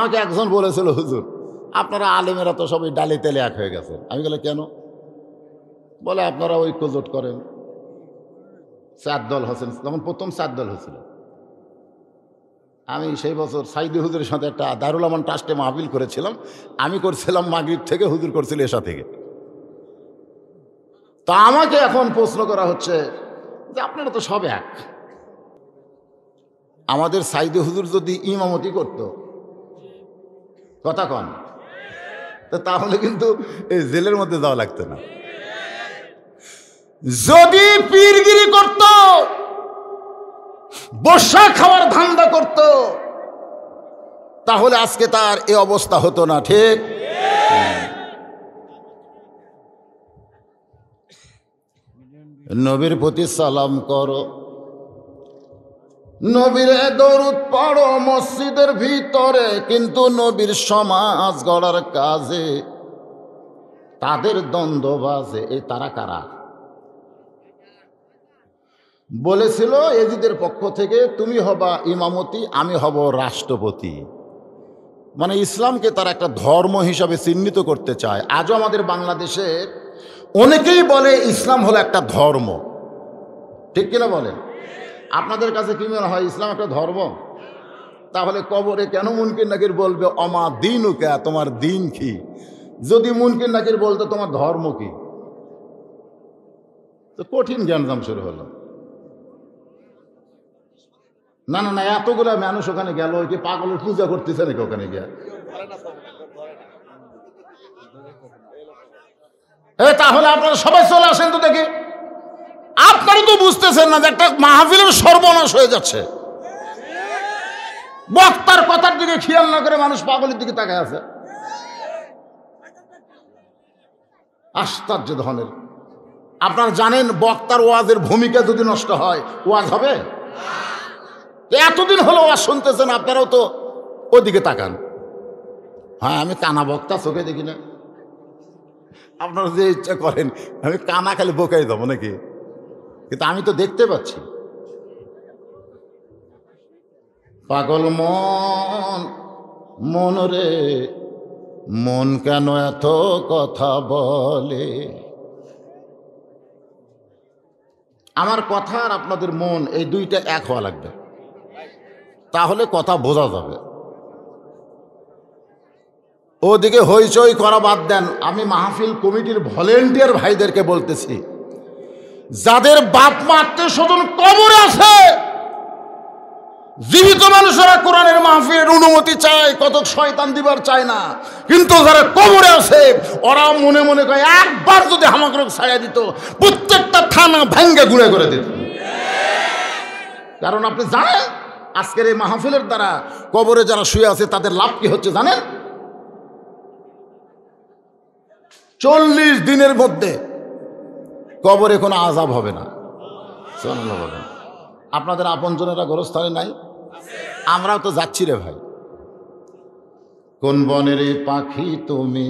আমাকে একজন বলেছিল, হুজুর আপনারা আলেমেরা তো সবাই ডালে তেলে এক হয়ে গেছেন। আমি বলে কেন? বলে আপনারা ঐক্য জোট করেন। 4 দল হচ্ছেন, তখন প্রথম 4 দল হয়েছিল। আমি সেই বছর সাইদি হুজুরের সাথে একটা দারুল আমান ট্রাস্টে মাহফিল করেছিলাম। আমি করছিলাম মাগরিব থেকে, হুজুর করছিল এশা থেকে। তা আমাকে এখন প্রশ্ন করা হচ্ছে যে আপনারা তো সব এক। আমাদের সাইদি হুজুর যদি ইমামতি করত, কথা কন, তাহলে কিন্তু এই জেলের মধ্যে যাওয়া লাগতো না। যদি পীরগিরি করত, বর্ষা খাওয়ার ধান্দা করত, তাহলে আজকে তার এ অবস্থা হতো না। ঠিক? নবীর প্রতি সালাম করো, নবীর দরুদ পড়ো মসজিদের ভিতরে, কিন্তু নবীর সমাজ গড়ার কাজে তাদের দ্বন্দ্ব বাজে। এই তারা কারা? বলেছিল এজিদের পক্ষ থেকে, তুমি হবা ইমামতি, আমি হব রাষ্ট্রপতি। মানে ইসলামকে তারা একটা ধর্ম হিসাবে চিহ্নিত করতে চায়। আজও আমাদের বাংলাদেশে অনেকেই বলে ইসলাম হলো একটা ধর্ম। ঠিক কিনা বলেন? আপনাদের কাছে কি মনে হয় ইসলাম একটা ধর্ম? তাহলে কবরে কেন মুনকির নাকির বলবে অমা দিনুকা, তোমার দিন কি? যদি মুনকির নাকির বলতো তোমার ধর্ম কি? তো কঠিন জ্ঞানজাম শুরু হলো। না না না, এতগুলা মানুষ ওখানে গেল, ওই কি পাগলের পূজা করতেছে নাকি ওখানে গিয়া? তাহলে আপনারা সবাই চলে আসেন তো দেখি। আপনারা তো বুঝতেছেন না যে একটা মাহফিলের সর্বনাশ হয়ে যাচ্ছে। বক্তার কথার দিকে খেয়াল না করে মানুষ পাগলের দিকে তাকায় আছে। আশ্চর্য ধরনের। আপনারা জানেন বক্তার ওয়াজের ভূমিকা যদি নষ্ট হয়, ওয়াজ হবে? এতদিন হলো ওয়াজ শুনতেছেন, আপনারাও তো ওদিকে তাকান। হ্যাঁ, আমি কানা বক্তা, চোখে দেখি না। আপনারা যে ইচ্ছা করেন, আমি কানা খালি বোকাই দেবো নাকি? কিন্তু আমি তো দেখতে পাচ্ছি। পাগল মন, মন রে মন কেন এত কথা বলে? আমার কথা আর আপনাদের মন, এই দুইটা এক হওয়া লাগবে, তাহলে কথা বোঝা যাবে। ওদিকে হইচই করা বাদ দেন। আমি মাহফিল কমিটির ভলেন্টিয়ার ভাইদেরকে বলতেছি, যাদের বাপ মা আত্মীয় স্বজন কবরে আছে, জীবিত মানুষেরা কোরআনের মাহফিলের অনুমতি চায়, কত শয়তান দিবার চায় না, কিন্তু যারা কবরে আছে ওরা মনে মনে কয় একবার যদি হামাগুড়ি ছাড়িয়ে দিত, প্রত্যেকটা থানা ভাঙ্গে গুঁড়ে করে দিত। কারণ আপনি জানেন আজকের এই মাহফিলের দ্বারা কবরে যারা শুয়ে আছে তাদের লাভ কি হচ্ছে জানেন? 40 দিনের মধ্যে কবরে কোনো আযাব হবে না। আপনাদের আপনজনেরা গোরস্থানে নাই? আমরাও তো যাচ্ছি রে ভাই। কোন বনের পাখি তুমি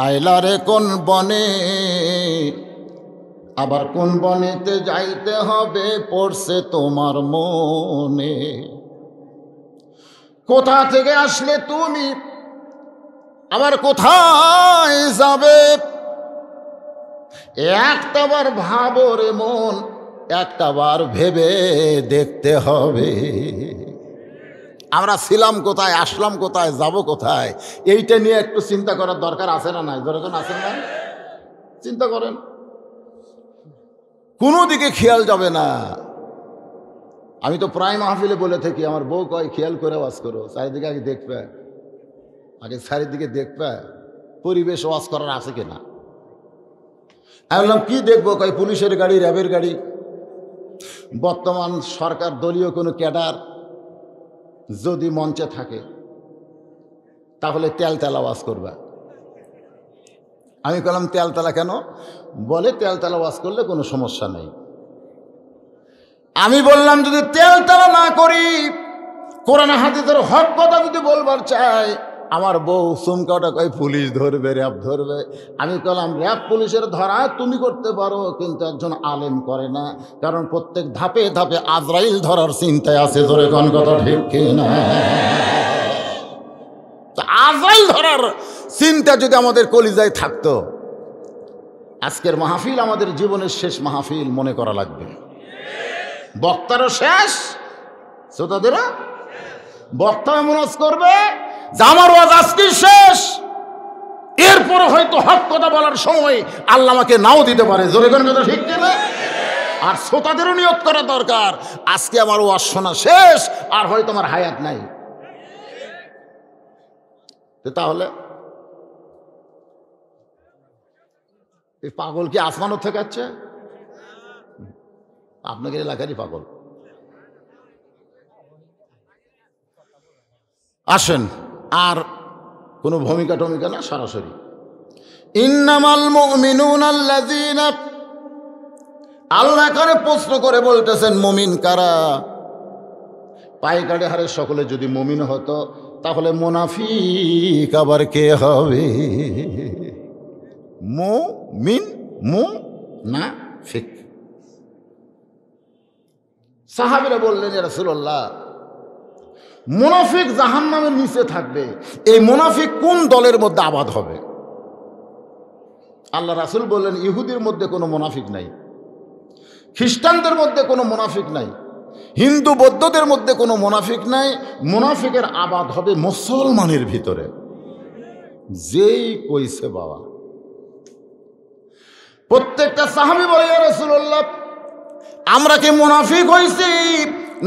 আইলা রে কোন বনে, আবার কোন বনেতে যাইতে হবে পড়ছে তোমার মনে। কোথা থেকে আসলে তুমি, আবার কোথায় যাবে, একটাবার ভাবো রে মন, একটাবার ভেবে দেখতে হবে। আমরা ছিলাম কোথায়, আসলাম কোথায়, যাব কোথায়, এইটা নিয়ে একটু চিন্তা করার দরকার আছে না নাই? যখন আছেন না, চিন্তা করেন। কোনো দিকে খেয়াল যাবে না। আমি তো প্রায় মাহফিলে বলে থাকি, আমার বউ কয় খেয়াল করে ওয়াজ করো, চারিদিকে আগে দেখবে, আগে চারিদিকে দেখবে পরিবেশ ওয়াজ করার আছে কিনা। আমি বললাম কি দেখবো? কয় পুলিশের গাড়ি, র্যাবের গাড়ি, বর্তমান সরকার দলীয় কোনো ক্যাডার যদি মঞ্চে থাকে তাহলে তেলতেলা ওয়াজ করবে। আমি বললাম তেলতেলা কেন? বলে তেলতেলা ওয়াজ করলে কোনো সমস্যা নেই। আমি বললাম যদি তেলতেলা না করি, কোরআন হাদিসের হক কথা যদি বলবার চাই, আমার বউ চুমকাটা কয় পুলিশ ধরবে, র্যাব ধরবে। আমি বললাম র্যাব পুলিশের ধরা তুমি করতে পারো, কিন্তু একজন আলেম করে না, কারণ প্রত্যেক ধাপে ধাপে আজরাইল ধরার চিন্তায় আছে। ধরে কোন কথা ঠিক কিনা? দরকার চিন্তা যদি আমাদের কলিজায় থাকতো, আজকের মাহফিল আমাদের জীবনের শেষ মাহফিল মনে করা লাগবে। বক্তারও শেষ, শ্রোতাদেরও। বক্তা মনোজ করবে যে আমার ওয়াজ আজকে শেষ, এরপর হয়তো হক কথা বলার সময় আল্লাহ আমাকে নাও দিতে পারে। জোরে কোন কথা ঠিক কিনা? আর শ্রোতাদেরও নিয়ত করা দরকার, আজকে আমার ওয়াজ শোনা শেষ, আর হয়তো আমার হায়াত নাই। তাহলে এই পাগল কি আসমানও থেকে আছে? আপনাদের এলাকারই পাগল। আসেন, আর কোনো ভূমিকা টমিকা না, সরাসরি ইন্নামাল মুমিনুনা আল্লাযীনা, আল্লাহ করে প্রশ্ন করে বলতেছেন মুমিন কারা? পাইকারি হারে সকলে যদি মুমিন হতো, তাহলে মুনাফিক আবার কে হবে? মুমিন মুনাফিক। সাহাবীরা বললেন, ইয়া রাসূলুল্লাহ, মুনাফিক জাহান্নামের নিচে থাকবে, এই মুনাফিক কোন দলের মধ্যে আবাদ হবে? আল্লাহ রাসূল বললেন, ইহুদির মধ্যে কোনো মুনাফিক নাই, খ্রিস্টানদের মধ্যে কোনো মুনাফিক নাই, হিন্দু বৌদ্ধদের মধ্যে কোনো মুনাফিক নাই। মুনাফিকের আবাদ হবে মুসলমানের ভিতরে। যেই কইছে বাবা। প্রত্যেকটা সাহাবী বলে, ইয়া রাসূলুল্লাহ, আমরা কি মুনাফিক হইছি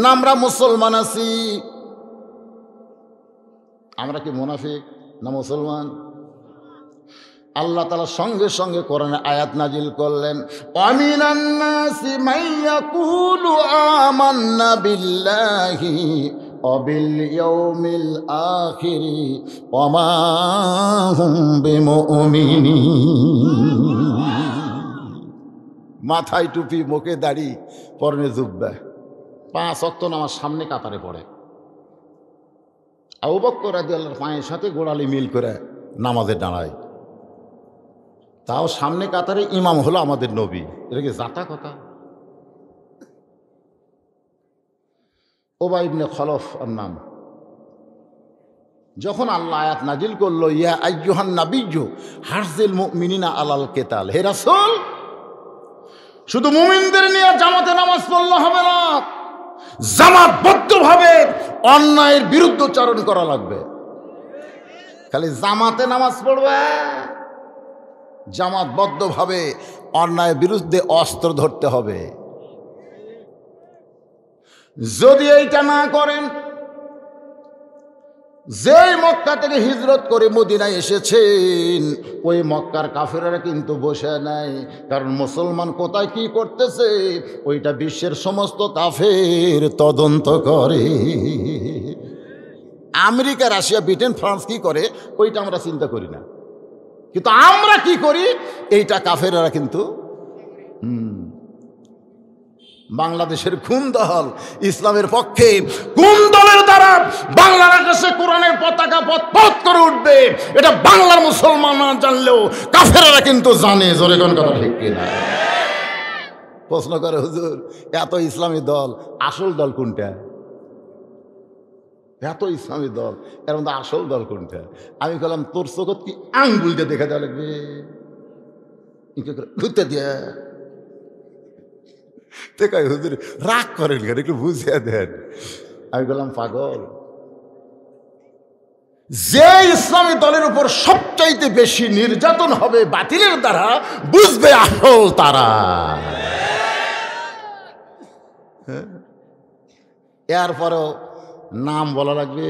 না আমরা মুসলমান আছি? আমরা কি মুনাফিক না মুসলমান? আল্লাহ তাআলা সঙ্গে সঙ্গে কোরআনে আয়াত নাজিল করলেন, আমিনান নাসি মাইয়াকুলু আমান্না বিল্লাহি ওয়া বিল ইয়াউমিল আখিরি ওয়া মা হুম বিমুমিনিন। মাথায় টুপি, মুখে দাড়ি, পরনে জুব্বা, 5 ওয়াক্ত নামাজ সামনে কাতারে পড়ে। আবু বকর রাদিয়াল্লাহু পায়ের সাথে গোড়ালি মিল করে নামাজে দাঁড়ায়, তাও সামনে কাতারে ইমাম হলো আমাদের নবী। এটা কি জাতা কথা? উবাই ইবনে খলফ ওর নাম। যখন আল্লাহ আয়াত নাজিল করলো, ইয়া আইয়ুহান নাবিয়্যু হারজিল মুমিনিনা আলাল কিতাল, হে রাসূল, শুধু মুমিনদের নিয়ে জামাতে নামাজ পড়লে হবে না, জামাতবদ্ধভাবে অন্যায়ের বিরুদ্ধচারণ করা লাগবে। খালি জামাতে নামাজ পড়বে, জামাতবদ্ধভাবে অন্যায়ের বিরুদ্ধে অস্ত্র ধরতে হবে। যদি এইটা না করেন, যেই মক্কা থেকে হিজরত করে মদিনায় এসেছেন, ওই মক্কার কাফেররা কিন্তু বসে নাই। কারণ মুসলমান কোথায় কি করতেছে ওইটা বিশ্বের সমস্ত কাফের তদন্ত করে। আমেরিকা, রাশিয়া, ব্রিটেন, ফ্রান্স কি করে ওইটা আমরা চিন্তা করি না, কিন্তু আমরা কি করি এইটা কাফেররা কিন্তু। বাংলাদেশের কোন দল ইসলামের পক্ষে, কোন দলের দ্বারা বাংলার আকাশে কোরআনের পতাকা পথ করে উঠবে, এটা বাংলার মুসলমান না জানলেও কাফেররা কিন্তু জানে। জোরে কোন কথা ঠিক কিনা? প্রশ্ন করে, হুজুর এত ইসলামী দল, আসল দল কোনটা? এত ইসলামী দল, এর মধ্যে আসল দল কোনটা? আমি বললাম, তোর চোখত কি আঙ্গুল দিয়ে দেখা দেওয়া লাগবে? ঘুরতে দিয়ে দেখায়। হুজুর রাগ করেন কেন, একটু বুঝিয়ে দেন। আমি বললাম, পাগল, যে ইসলামী দলের উপর সবচাইতে বেশি নির্যাতন হবে বাতিলের দ্বারা, বুঝবে আসল তারা। এরপরেও নাম বলা লাগবে,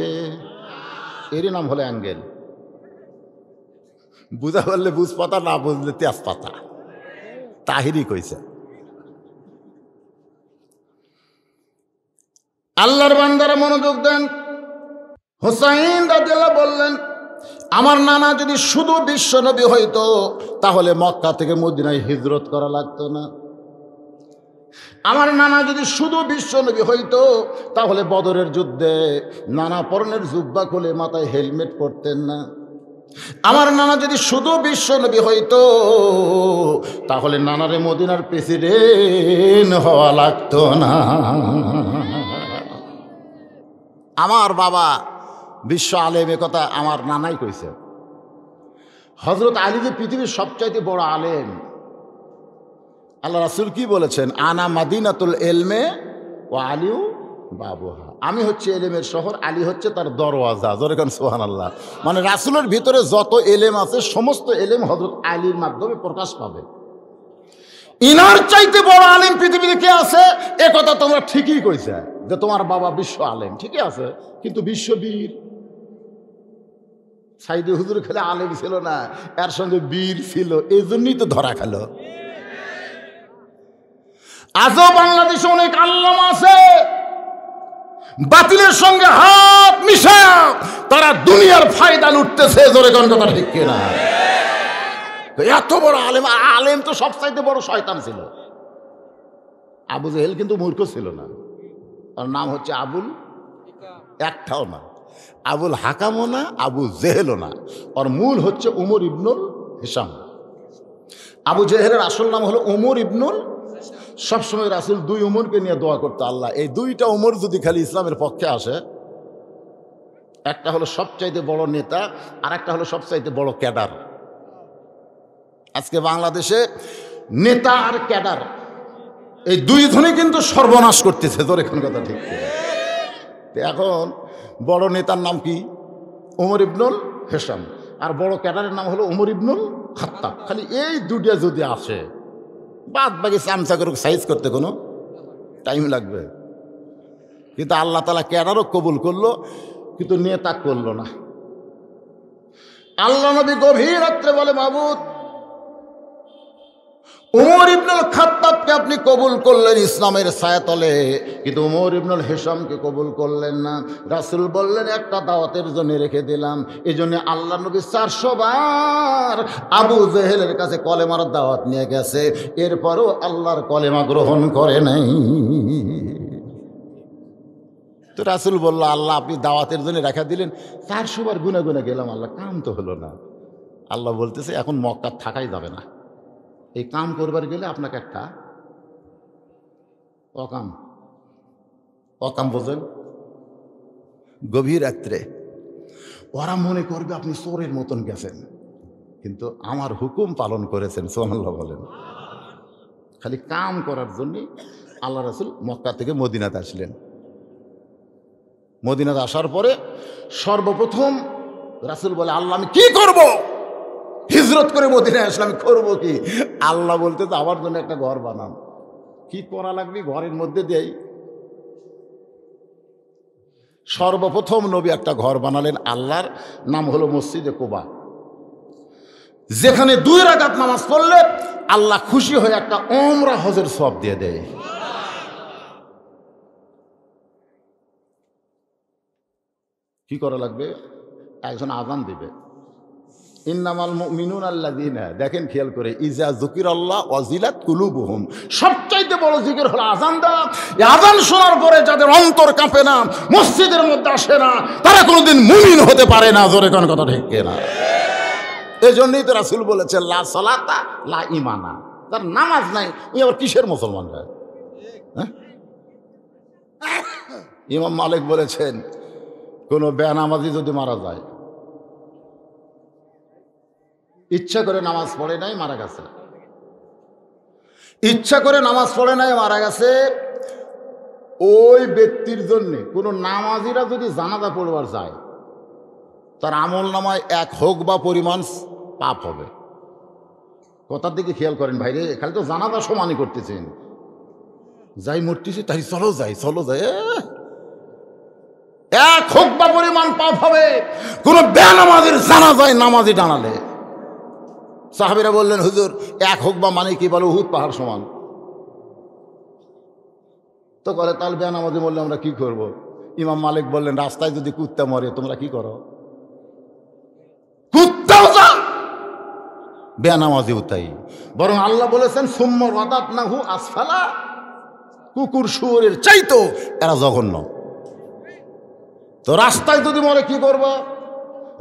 এরই নাম হলে অ্যাঙ্গেল। বুঝা বললে বুঝ পাতা, না বুঝলে তেজ পাতা। তাহিরি কইছে। আল্লাহর বান্দারা মনোযোগ দেন। হুসাইন রাদিয়াল্লাহু বললেন, আমার নানা যদি শুধু বিশ্বনবী হইতো, তাহলে মক্কা থেকে মদিনায় হিজরত করা লাগতো না। আমার নানা যদি শুধু বিশ্বনবী হইতো, তাহলে বদরের যুদ্ধে নানা পরনের জুব্বা খুলে মাথায় হেলমেট পরতেন না। আমার নানা যদি শুধু বিশ্বনবী হইতো, তাহলে নানারে মদিনার প্রেসিডেন্ট হওয়া লাগতো না। আমার বাবা বিশ্ব আলেম, কথা আমার নানাই কইছে। হযরত আলী যে পৃথিবীর সবচাইতে বড় আলেম, আল্লাহ রাসূল কি বলেছেন? আনা মাদিনাতুল ইলমে ওয়া আলিউ বাবুহা, আমি হচ্ছে এলেমের শহর, আলী হচ্ছে তার দরওয়াজা। জোরে কোন সুবহানাল্লাহ। মানে রাসূলের ভিতরে যত এলেম আছে সমস্ত এলেম হযরত আলীর মাধ্যমে প্রকাশ পাবে। ইনার চাইতে বড় আলেম পৃথিবীতে কে আছে? এ কথা তোমরা ঠিকই কইছে যে তোমার বাবা বিশ্ব আলেম, ঠিকই আছে, কিন্তু বিশ্ববীর সাইদি হুজুর খেলে আলেম ছিল না, এর সঙ্গে বীর ছিল, এই জন্যই তো ধরা খেল। আজও বাংলাদেশে অনেক আল্লামা আছে বাতিলের সঙ্গে হাত মিশা তারা দুনিয়ার ফায়দা লুটতেছে। জোরে কোন কথা ঠিক কিনা? এত বড় আলেম, আলেম তো সবচাইতে বড় শয়তান ছিল। আবু জেহেল কিন্তু মূর্খ ছিল না, তার নাম হচ্ছে আবুল, একটাও না আবুল হাকামও না, আবু জেহেলও না, ওর মূল হচ্ছে উমর ইবনুল হিসাম। আবু জেহেলের আসল নাম হলো উমর ইবনুল। সবসময় রাসূল দুই উমরকে নিয়ে দোয়া করতো, আল্লাহ এই দুইটা উমর যদি খালি ইসলামের পক্ষে আসে, একটা হলো সবচাইতে বড় নেতা আর একটা হলো সবচাইতে বড় ক্যাডার। আজকে বাংলাদেশে নেতা আর ক্যাডার এই দুই ধরনের কিন্তু সর্বনাশ করতেছে। তোর এখন কথা ঠিক। এখন বড় নেতার নাম কি? উমর ইবনুল হিসাম, আর বড় ক্যাডারের নাম হলো উমর ইবনুল খাত্তাব। খালি এই দুটা যদি আসে, বাদ বাকি চামচা করে সাইজ করতে কোনো টাইম লাগবে। কিন্তু আল্লাহ তাআলা ক্যাডারও কবুল করলো, কিন্তু নেতা করলো না। আল্লাহ নবী গভীর রাত্রে বলে, মাবুদ উমর ইবনুল খাত্তাবকে আপনি কবুল করলেন ইসলামের ছায়াতলে, কিন্তু উমর ইবনুল হিসামকে কবুল করলেন না। রাসূল বললেন একটা দাওয়াতের জন্য রেখে দিলাম। এই জন্য আল্লাহ নবী 400 বার আবু জেহেলের কাছে কলেমার দাওয়াত নিয়ে গেছে, এরপরও আল্লাহর কলেমা গ্রহণ করে নাই। তো রাসূল বলল, আল্লাহ আপনি দাওয়াতের জন্য রেখে দিলেন, 400 বার গুনে গুনে গেলাম, আল্লাহ কাম তো হলো না। আল্লাহ বলতেছে এখন মক্কা থাকাই যাবে না, এই কাম করবার গেলে আপনাকে একটা অকাম, অকাম বোঝেন? গভীর রাত্রে ওরা মনে করবে আপনি চোরের মতন গেছেন, কিন্তু আমার হুকুম পালন করেছেন। সুবহানাল্লাহ বলেন। খালি কাম করার জন্য আল্লাহ রাসূল মক্কা থেকে মদিনাতে আসলেন। মদিনাতে আসার পরে সর্বপ্রথম রাসূল বলে, আল্লাহ আমি কি করব? হিজরত করে মদিনায় আসলাম, আমি করবো কি? আল্লাহ বলতে তো আমার জন্য একটা ঘর বানান। কি করা লাগবে? ঘরের মধ্যে দেই। সর্বপ্রথম নবী একটা ঘর বানালেন, আল্লাহর নাম হলো মসজিদে কুবা, যেখানে 2 রাকাত নামাজ পড়লে আল্লাহ খুশি হয়ে একটা উমরা হজের সওয়াব দিয়ে দেয়। কি করা লাগবে? একজন আযান দিবে, ইন্নামাল মুমিনুনা আল্লাযীনা, দেখেন খেয়াল করে, ইজা যুকিরাল্লাহ ওয়াজিলাত কুলুবুহুম, সবচাইতে বড় জিকির হলো আযান দেওয়া। এই আযান শোনার পরে যাদের অন্তর কাঁপে না, মসজিদের মধ্যে আসে না, তারা কোনোদিন মুমিন হতে পারে না। জোরে কোন কথা ঠিক কিনা? এই জন্যই তো রাসূল বলেছে, লা সালাতা লা ঈমানা, তার নামাজ নাই ওই আবার কিসের মুসলমান হয়? ইমাম মালিক বলেছেন, কোনো বেনামাজি যদি মারা যায়, ইচ্ছা করে নামাজ পড়ে নাই, মারা গেছে, ইচ্ছা করে নামাজ পড়ে নাই, মারা গেছে, ওই ব্যক্তির জন্য কোনো নামাজিরা যদি জানাজা পড়বার যায়, তার আমল নামায় 1 হোক বা পরিমাণ পাপ হবে। কথার দিকে খেয়াল করেন ভাইরে, খালি তো জানাজা সমানই করতেছেন, যাই মরতেছি তাই চলো যাই, চলো যাই, 1 হোক বা পরিমাণ পাপ হবে কোন বেনামাজির জানাজায় নামাজি দাঁড়ালে। সাহাবীরা বললেন, হুজুর 1 হোক বা মানে কি? বলে উহুদ পাহাড় সমান। তো বলে তাহলে বেনামাজি বললে আমরা কি করব? ইমাম মালিক বললেন, রাস্তায় যদি কুত্তা মরে তোমরা কি করো? কুত্তাও যা, বেনামাজিও তাই। বরং আল্লাহ বলেছেন, সুম্মা রাদাদনাহু আসফালা, কুকুর শুয়োরের চাইতো এরা জঘন্য। তো রাস্তায় যদি মরে কি করব?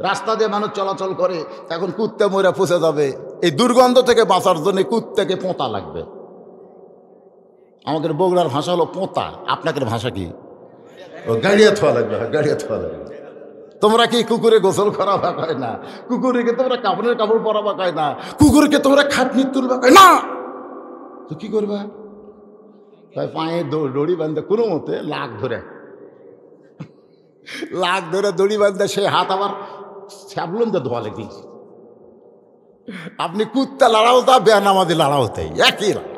রাস্তা দিয়ে মানুষ চলাচল করে, এখন কুত্তা মরে পচে যাবে, এই দুর্গন্ধ থেকে বাঁচার জন্য কুত্তাকে পোঁতা লাগবে। আমাদের বগুড়ার ভাষা হলো পোঁতা, আপনাদের ভাষা কি? ও গাড়িয়া থোয়া লাগবে, গাড়িয়া থোয়া লাগবে। তোমরা কি কুকুরে গোসল করাবা কয় না, কুকুরকে তোমরা কাপড়ের কাপড় পরাবা কয় না, কুকুরকে তোমরা খাটনি তুলবা কয় না, তো কি করবা? তাই পায়ে দড়ি বাঁধতে কোনো মতে লাখ ধরে দড়ি বাঁধতে সে হাত আবার স্যাবলন দিয়ে ধোয়া লেগেছে। আপনি কুত্তা লড়াও তা বেনামাজি লড়াও তাই একই লড়া,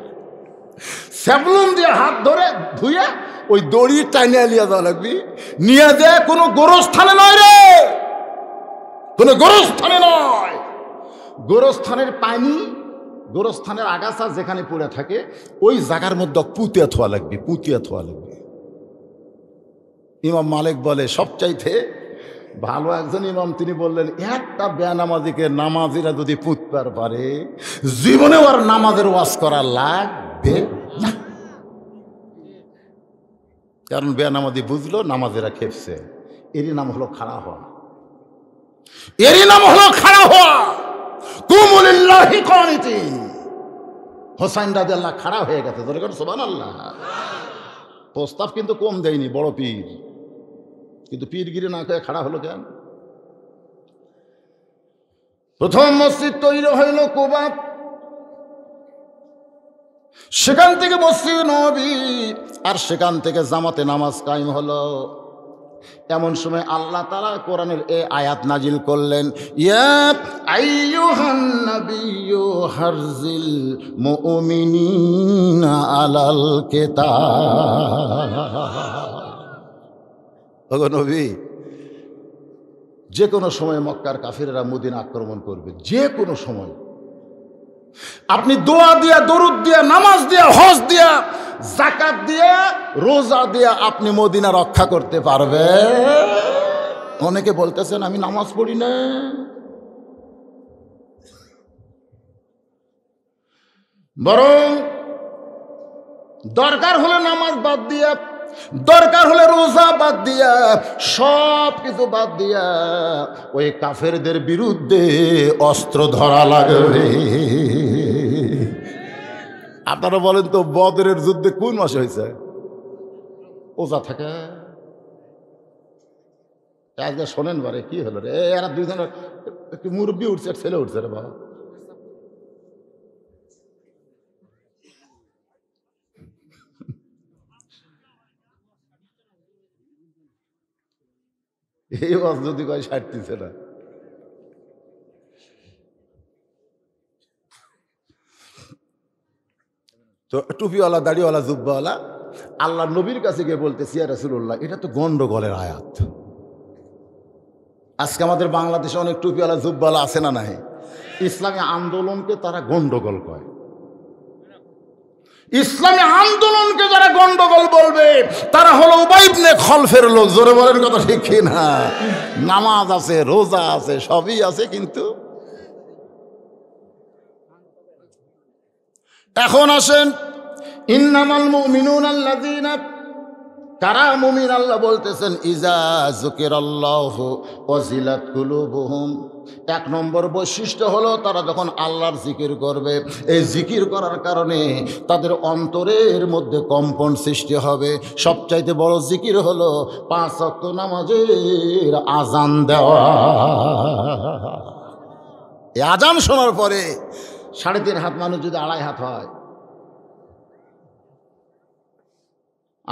স্যাবলন দিয়ে হাত ধরে ধুয়ে ওই দড়ি টাইনে নিয়ে যাওয়া লাগবি, নিয়ে যায় কোনো গোরস্থানে নয় রে, কোনো গোরস্থানে নয়। গোরস্থানের পানি, গোরস্থানের আগাছা যেখানে পড়ে থাকে ওই জায়গার মধ্যে পুঁতিয়া থোয়া লাগবে, পুঁতিয়া থোয়া লাগবে। ইমাম মালিক বলে সবচাইতে ভালো একজন ইমাম, তিনি বললেন একটা বেনামাজিকে নামাজিরা যদি পুঁতবার পারে জীবনেও আর নামাজের ওয়াজ করা লাগবে না। কারণ বেনামাজি বুঝলো নামাজেরা খেপছে, এরই নাম হলো খাড়া হওয়া, এরই নাম হলো খাড়া হওয়া। কুমুলিল্লাহি কানিতিন, হোসাইন রাদিয়াল্লাহু খাড়া হয়ে গেছে, ধরে কর সুবহানাল্লাহ। প্রস্তাব কিন্তু কম দেয়নি বড় পীর, কিন্তু পীরগিরি না করে খাড়া হলো কেন? প্রথম মসজিদ তৈরি হইল কুবা, সেখান থেকে মসজিদ নববী, আর সেখান থেকে জামাতে নামাজ কায়েম হলো। এমন সময় আল্লাহ তাআলা কোরআনের এই আয়াত নাজিল করলেন, ইয়া আইয়ুহান নাবিয়্যু হারজিল মুমিনিনা আলাল কিতাব। ওগো নবী, যে কোনো সময় মক্কার কাফিররা মদিনা আক্রমণ করবে, যে কোনো সময় আপনি দোয়া দিয়া, দরুদ দিয়া, নামাজ দিয়া, হজ দিয়া, যাকাত দিয়া, রোজা দিয়া আপনি মদিনা রক্ষা করতে পারবে। অনেকে বলতেছেন আমি নামাজ পড়ি না, বরং দরকার হলে নামাজ বাদ দিয়া, দরকার হলে রোজা বাদ দিয়া, সব কিছু বাদ দিয়া ওই কাফেরদের বিরুদ্ধে অস্ত্র ধরা লাগবে। আপনারা বলেন তো বদরের যুদ্ধে কোন মাসে হয়েছে? ওজা থাকে। আজকে শোনেন বারে কি হলো রে, এরা দুইজন একটু মুরব্বী উঠছে, ছেলে উঠছে রে বাবা। এই ওয়াজ যদি কয় সারতিছে না। তো টুপিওয়ালা, দাড়িওয়ালা, জুব্বাওয়ালা আল্লাহ নবীর কাছে গিয়ে বলতেছি, ইয়া রাসূলুল্লাহ, এটা তো গন্ডগোলের আয়াত। আজকে আমাদের বাংলাদেশে অনেক টুপিওয়ালা, জুব্বাওয়ালা আছে না নাই? ইসলামী আন্দোলনকে তারা গন্ডগোল কয়। ইসলামী আন্দোলনকে যারা গন্ডগোল বলবে তারা হলো উবাই ইবনে খলফের লোক। জোরে বলেন কথা ঠিক কিনা? নামাজ আছে, রোজা আছে, সবই আছে, কিন্তু এখন আসেন ইন্নামাল মুমিনুনা আল্লাযীনা, কারা মুমিন? আল্লাহ বলতেছেন ইজা যুকিরাল্লাহু ওয়াজিলাত কুলুবুহুম। এক নম্বর বৈশিষ্ট্য হলো তারা যখন আল্লাহর জিকির করবে, এই জিকির করার কারণে তাদের অন্তরের মধ্যে কম্পন সৃষ্টি হবে। সবচাইতে বড় জিকির হলো 5 ওয়াক্ত নামাজের আজান দেওয়া। এই আজান শোনার পরে 3.5 হাত মানুষ যদি 2.5 হাত হয়,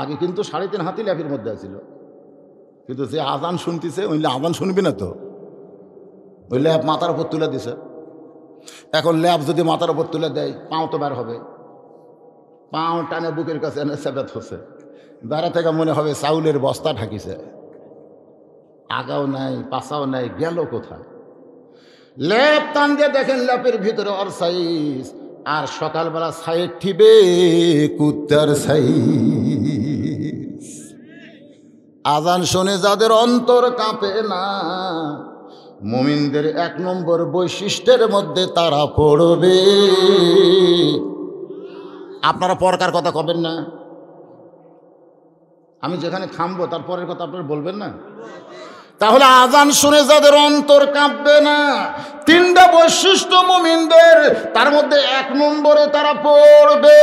আগে কিন্তু 3.5 হাতই ল্যাপের মধ্যে আছিল, কিন্তু যে আজান শুনতেছে ওই আজান শুনবি না, তো ওই ল্যাপ মাথার উপর তুলে দিছে। এখন ল্যাপ যদি মাথার উপর তুলে দেয়, পাও তো বের হবে, পাও টানে বুকের কাছে এনে সেবেত হচ্ছে, বেড়া থেকে মনে হবে চাউলের বস্তা ঢাকিছে, আগাও নাই, পাশাও নাই, গেল কোথায়? ল্যাপ টান দিয়ে দেখেন ল্যাপের ভিতরে ওর সাইজ, আর সকালবেলা সাইড ঠিবে কুত্তার সাইজ। আজান শুনে যাদের অন্তর কাঁপে না, মুমিনদের 1 নম্বর বৈশিষ্ট্যের মধ্যে তারা পড়বে। আপনারা পরকার কথা কবেন না, আমি যেখানে থামবো তারপরের কথা আপনারা বলবেন না? তাহলে আজান শুনে যাদের অন্তর কাঁপবে না, 3টা বৈশিষ্ট্য মুমিনদের, তার মধ্যে 1 নম্বরে তারা পড়বে।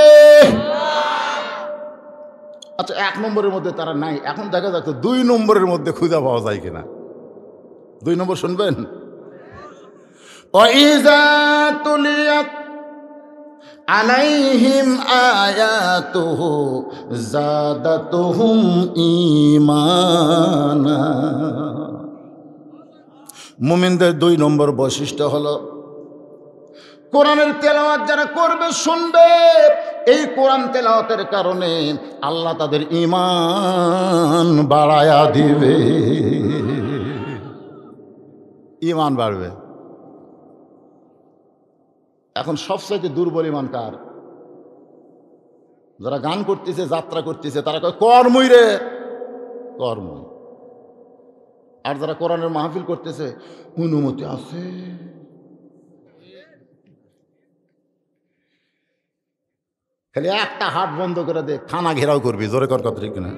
আচ্ছা, 1 নম্বরের মধ্যে তারা নাই, এখন দেখা যাচ্ছে 2 নম্বরের মধ্যে খুঁজে পাওয়া যায় কিনা। 2 নম্বর শুনবেন, ওয়াইযা তুলিয়াত আলাইহিম আয়াতুহু যাদাতুহুম ঈমানা। মুমিনদের 2 নম্বর বৈশিষ্ট্য হলো কোরআনের তেলাওয়াত যারা করবে, শুনবে, এই কোরআন তেলাওয়াতের কারণে আল্লাহ তাদের ঈমান বাড়ায়া দিবে, ঈমান বাড়বে। এখন সবচেয়ে দুর্বল ঈমান কার? যারা গান করতেছে, যাত্রা করতেছে, তারা কয় কর্মই রে, কর্মই। আর যারা কোরআনের মাহফিল করতেছে, অনুমতি আছে। খালি একটা হাট বন্ধ করে দে, থানা ঘেরাও করবি, জোরে কর কথা ঠিক না?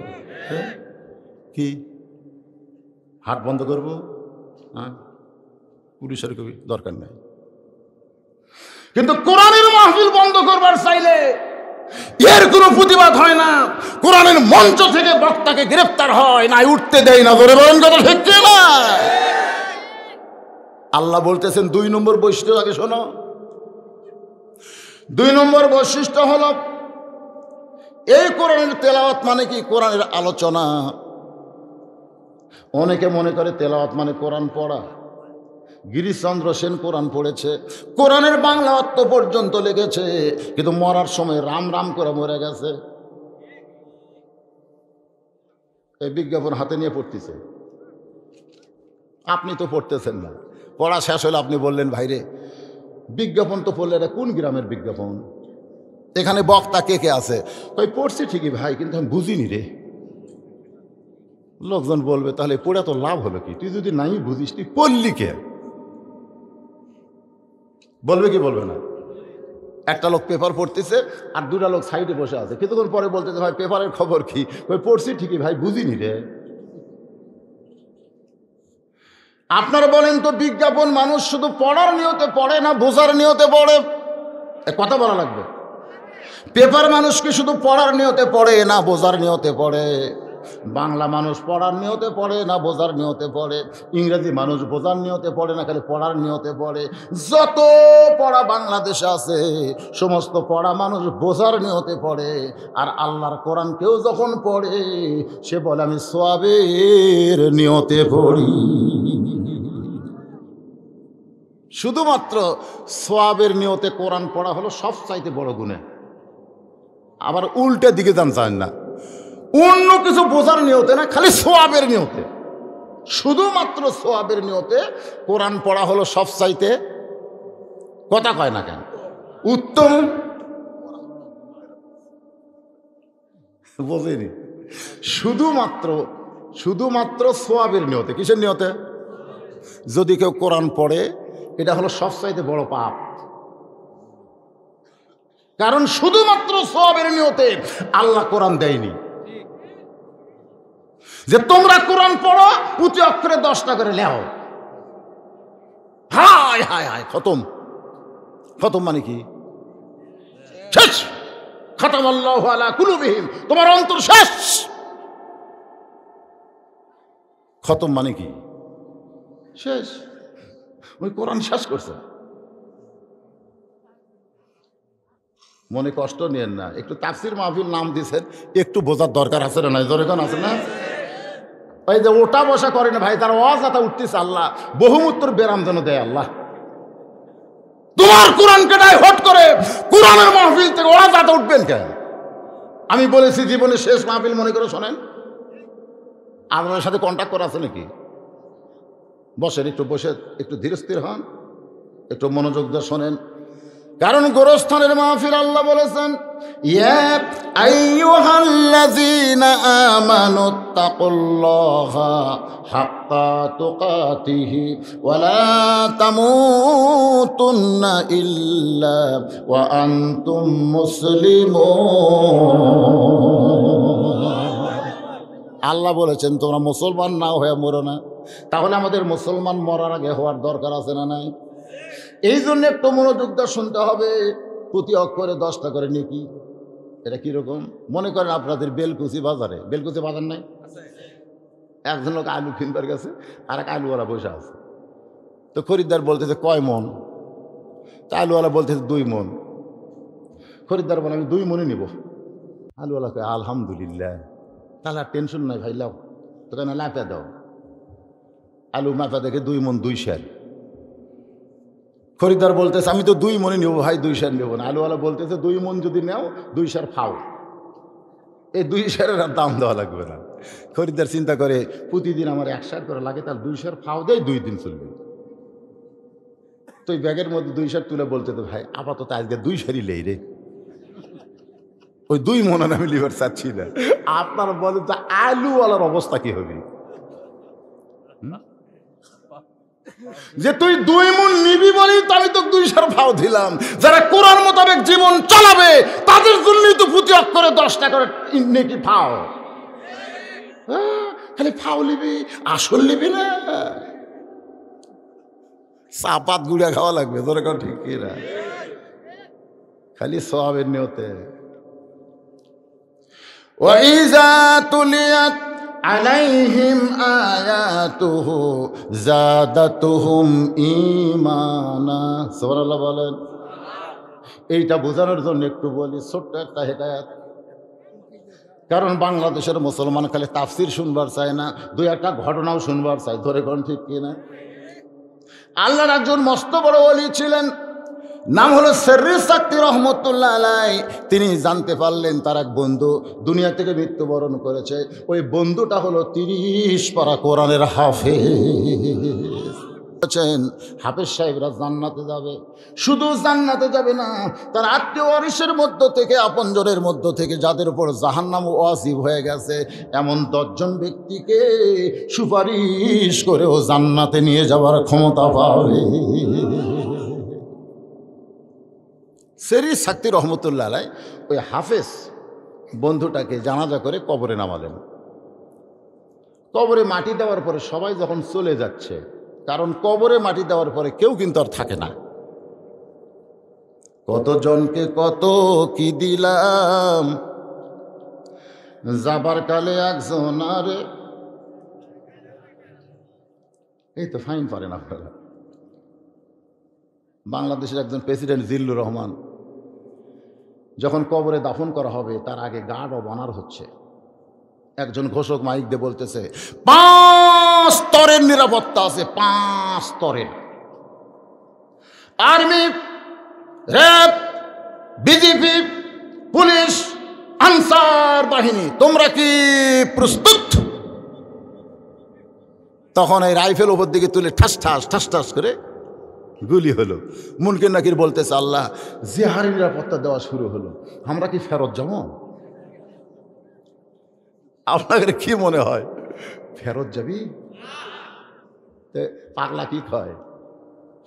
কি হাট বন্ধ করবো? হ্যাঁ, পুলিশের কবি দরকার নাই। কিন্তু কোরআনের মাহফিল বন্ধ করবার চাইলে এর কোনো প্রতিবাদ হয় না। কোরআনের মঞ্চ থেকে বক্তাকে গ্রেফতার হয় না, উঠতে দেয় না, জোরে বলেন কথা ঠিক না? আল্লাহ বলতেছেন 2 নম্বর বৈশিষ্ট্য, আগে শোনো। 2 নম্বর বৈশিষ্ট্য হলো এই কোরআনের তেলাওয়াত মানে কি? কোরআনের আলোচনা। অনেকে মনে করে তেলাওয়াত মানে কোরআন পড়া। গিরিশচন্দ্র সেন কোরআন পড়েছে, কোরআনের বাংলা অর্থ পর্যন্ত লেগেছে, কিন্তু মরার সময় রাম রাম করে মরে গেছে। এই বিজ্ঞাপন হাতে নিয়ে পড়তেছে, আপনি তো পড়তেছেন না। পড়া শেষ হলে আপনি বললেন, ভাইরে বিজ্ঞাপন তো পড়লে এটা কোন গ্রামের বিজ্ঞাপন? এখানে বক্তা কে কে আছে? তাই পড়ছি ঠিকই ভাই, কিন্তু আমি বুঝিনি রে। লোকজন বলবে, তাহলে পড়ে তো লাভ হলো কি? তুই যদি নাই বুঝিস, তুই পড়লি কে? বলবে কি বলবে না? একটা লোক পেপার পড়তেছে আর 2টা লোক সাইডে বসে আছে, কিছুক্ষণ পরে বলতেছে, ভাই পেপারের খবর কি? ওই পড়ছি ঠিকই ভাই, বুঝিনি রে। আপনারা বলেন তো, বিজ্ঞাপন মানুষ শুধু পড়ার নিয়তে পড়ে না বোঝার নিয়তে পড়ে? কথা বলা লাগবে। পেপার মানুষ কি শুধু পড়ার নিয়তে পড়ে না বোঝার নিয়তে পড়ে? বাংলা মানুষ পড়ার নিয়তে পড়ে না বোঝার নিয়তে পড়ে? ইংরেজি মানুষ বোঝার নিয়তে পড়ে না খালি পড়ার নিয়তে পড়ে? যত পড়া বাংলাদেশে আছে সমস্ত পড়া মানুষ বোঝার নিয়তে পড়ে। আর আল্লাহর কোরআন কেউ যখন পড়ে সে বলে আমি সওয়াবের নিয়তে পড়ি। শুধুমাত্র সওয়াবের নিয়তে কোরআন পড়া হলো সবচাইতে বড় গুনাহ। আবার উল্টা দিকে যান চান না, অন্য কিছু বোঝার নিয়তে না, খালি সওয়াবের নিয়তে, শুধুমাত্র সওয়াবের নিয়তে কোরআন পড়া হলো সবচাইতে, কথা কয় না কেন, উত্তম। বোঝেনি? শুধুমাত্র সওয়াবের নিয়তে। কিসের নিয়তে? যদি কেউ কোরআন পড়ে, এটা হলো সবচাইতে বড় পাপ। কারণ শুধুমাত্র সওয়াবের নিয়তে আল্লাহ কোরআন দেয়নি যে তোমরা কোরআন পড়ো, প্রতি অক্ষরে 10টা করে লেও। হায় হায় হায়, খতম। খতম মানে কি? শেষ। খাতামাল্লাহু আলা কুলুবিহিম, তোমার অন্তর শেষ। খতম মানে কি? শেষ। ওই কোরআন শেষ করছে। মনে কষ্ট নিয়েন না, একটু তাফসির মাহফিল নাম দিয়েছেন, একটু বোঝার দরকার আছে না? নাই জোরে কোন আছে না? ওই যে ওটা বসা করে না ভাই, তার অজাতা উঠতেছে, আল্লাহ বহুমূত্র বেরাম যেন দেয় আল্লাহ। তোমার কোরআন কেটায় হট করে কোরআনের মাহফিল থেকে অজাতা উঠবেন কেন? আমি বলেছি জীবনের শেষ মাহফিল মনে করে শোনেন। আপনার সাথে কন্ট্যাক্ট করা আছে নাকি? বসেন, একটু বসে একটু ধীর স্থির হন, একটু মনোযোগ দিয়ে শোনেন। কারণ গোরস্থানের মাহফিল আল্লাহ বলেছেন, ইয়া আইয়ুহাল্লাযীনা আমানুত্তাকুল্লাহা হাক্কা তুকাতিহি ওয়া লা তামুতুন্না ইল্লা ওয়া আনতুম মুসলিমুন। আল্লাহ বলেছেন তোমরা মুসলমান না হয়ে মরো না। তাহলে আমাদের মুসলমান মরার আগে হওয়ার দরকার আছে না নাই? এই জন্য একটু মনোযোগ দিয়ে শুনতে হবে। প্রতি অক্ষরে 10টা করে নেকি। এটা কিরকম? মনে করেন আপনাদের বেলকুচি বাজারে, বেলকুচি বাজার নাই? একজন লোক আলু কিনবার গেছে, আর এক আলুওয়ালা বসে আছে। তো খরিদ্দার বলতেছে কয় মন? তা আলুওয়ালা বলতেছে 2 মন। খরিদ্দার বলে আমি 2 মনই নিব। আলুওয়ালা কয় আলহামদুলিল্লাহ, তাহলে আর টেনশন নাই ভাই, লাও তো কেন লাফা দাও। আলু মাপা দেখে 2 মন 2 সের। খরিদ্দার বলতেছে আমি তো 2 মনই নেবো ভাই, 2 সের নেবো না। আলুওয়ালা বলতেছে 2 মন যদি নেও 2 সের ফাও, এই 2 সেরের আর দাম দেওয়া লাগবে না। খরিদ্দার চিন্তা করে প্রতিদিন আমার 1 সের করে লাগে, তার 2 সের ফাও দেয়, 2 দিন চলবে। তো ওই ব্যাগের মধ্যে 2 সের তুলে বলতে তো ভাই আপাতত আজকে 2 সেরই লেই রে, ওই 2 মন আমি লিভার চাচ্ছি না। আপনারা বলেন যে আলুওয়ালার অবস্থা কি হবে? যে তুই 2 মন নিবি বলি তো আমি তো 2 সের ফাও দিলাম। যারা কোরআন মোতাবেক জীবন চালাবে তাদের জন্যই তো প্রতি অক্ষরে 10 টাকা করে নেকি ফাও। খালি ফাও নিবি, আসল নিবি না। চাপাত গুড়া খাওয়া লাগবে, তোর এখন ঠিক কি না, খালি সওয়াবের নিয়তে। ওয়াইজা তুলিয়াত আলাইহিম আয়াতুহু যাদাতুহুম ঈমানা। সুবহানাল্লাহ বলেন। এইটা বোঝানোর জন্য একটু বলি ছোট্ট একটা হেদায়েত। কারণ বাংলাদেশের মুসলমান খালি তাফসির শুনবার চায় না, 2-1টা ঘটনাও শুনবার চায়, ধরে কোন ঠিক কিনা। আল্লাহর একজন মস্ত বড় ওলি ছিলেন, নাম হলো সেররি সাক্তি রহমতুল্লাহ আলাইহি। তিনি জানতে পারলেন তার এক বন্ধু দুনিয়া থেকে মৃত্যুবরণ করেছে। ওই বন্ধুটা হলো 30 পারা কোরআনের হাফেজ। হাফেজ সাহেবরা জান্নাতে যাবে, শুধু জান্নাতে যাবে না, তার আত্মীয় ওয়ারিসের মধ্য থেকে, আপনজনের মধ্য থেকে যাদের উপর জাহান্নাম ওয়াজিব হয়ে গেছে এমন 10 জন ব্যক্তিকে সুপারিশ করেও জান্নাতে নিয়ে যাওয়ার ক্ষমতা পাবে। সেররি সাক্তি রহমতুল্লাহ আলাইহি ওই হাফেজ বন্ধুটাকে জানাজা করে কবরে নামালেন। কবরে মাটি দেওয়ার পরে সবাই যখন চলে যাচ্ছে, কারণ কবরে মাটি দেওয়ার পরে কেউ কিন্তু আর থাকে না। কতজনকে কত কি দিলাম, যাবার কালে একজন আরে, এই তো ফাইন পারেন আপনারা। বাংলাদেশের একজন প্রেসিডেন্ট জিল্লুর রহমান যখন কবরে দাফন করা হবে তার আগে গার্ড অব অনার হচ্ছে। একজন ঘোষক মাইক দিয়ে বলতেছে 5 স্তরের নিরাপত্তা আছে, 5 স্তরের। Army, RAB, BGP, police, Ansar বাহিনী, তোমরা কি প্রস্তুত? তখন এই রাইফেল ওপর দিকে তুলে ঠাস ঠাস ঠাস ঠাস করে গুলি হলো। মুনকির নাকির বলতেছে আল্লাহ, যে হারে নিরাপত্তা দেওয়া শুরু হলো, আমরা কি ফেরত যাবো? আপনাদের কি মনে হয় ফেরত যাবি? পাগলা কি কয়,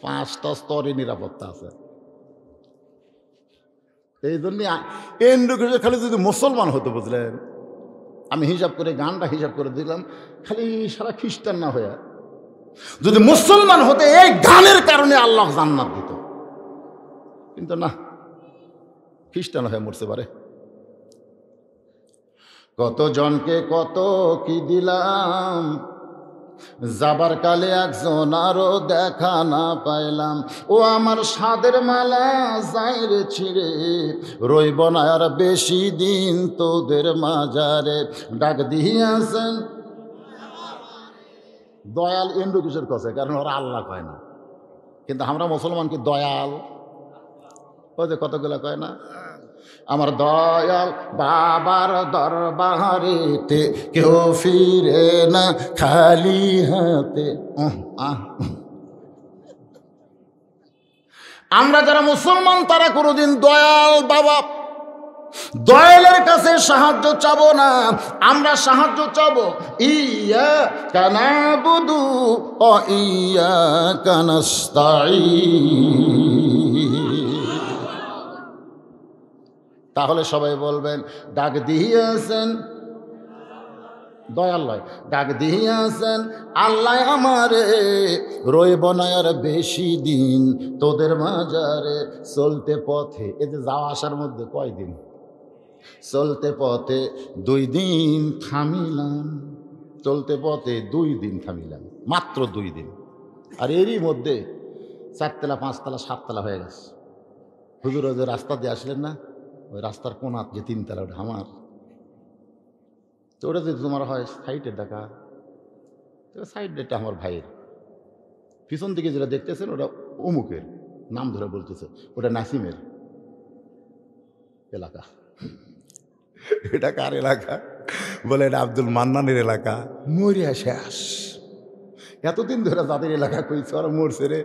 5টা স্তরে নিরাপত্তা আছে। এই জন্য খালি যদি মুসলমান হতো, বুঝলেন, আমি হিসাব করে গানটা হিসাব করে দিলাম, খালি সারা খ্রিস্টান না হয়ে যদি মুসলমান হতে এই গানের কারণে আল্লাহ জান্নাত দিত। কিন্তু না, খ্রিস্টান হয়ে মরতে পারে। কত জনকে কত কি দিলাম, যাবার কালে একজন আরো দেখা না পাইলাম। ও আমার সাদের মালা যাইরে ছিঁড়ে, রইব না আর বেশি দিন তোদের মাজারে। ডাক দিয়াছেন দয়াল এন্ডু কিশোর কছে, কারণ ওরা আল্লাহ কয় না, কিন্তু আমরা মুসলমান কি দয়াল? ওই যে কতগুলো কয় না, আমার দয়াল বাবার দরবারেতে কেউ ফিরে না খালি হাতে। আমরা যারা মুসলমান তারা কোনোদিন দয়াল বাবা দয়ালের কাছে সাহায্য চাবো না, আমরা সাহায্য চাবো ইয়াকা নাবুদু ওয়া ইয়াকা নাস্তাঈন। তাহলে সবাই বলবেন ডাক দিয়েছেন দয়াল লয়, ডাক দিয়েছেন আল্লাহ আমারে, রইব না আর বেশি দিন তোদের মাজারে। চলতে পথে, এই যে যাওয়া আসার মধ্যে কয়দিন, চলতে পথে 2 দিন থামিলাম, চলতে পথে 2 দিন থামিলাম, মাত্র 2 দিন। আর এরই মধ্যে 4 তলা 5 তলা 7 তলা হয়ে গেছে। হুজুর ওই যে রাস্তা দিয়ে আসলেন না, ওই রাস্তার কোনার যে 3 তলা ওটা আমার। তো ওটা যদি তোমার হয় সাইডের ডাকা, সাইড এটা আমার ভাইয়ের। পিছন দিকে যেটা দেখতেছেন ওটা অমুকের, নাম ধরে বলতেছে, ওটা নাসিমের এলাকা। এটা কার এলাকা? বলে এটা আব্দুল মান্নানের এলাকা। মরিয়া শেষ। এতদিন ধরে যাদের এলাকা কইছে ওরা মরছে রে।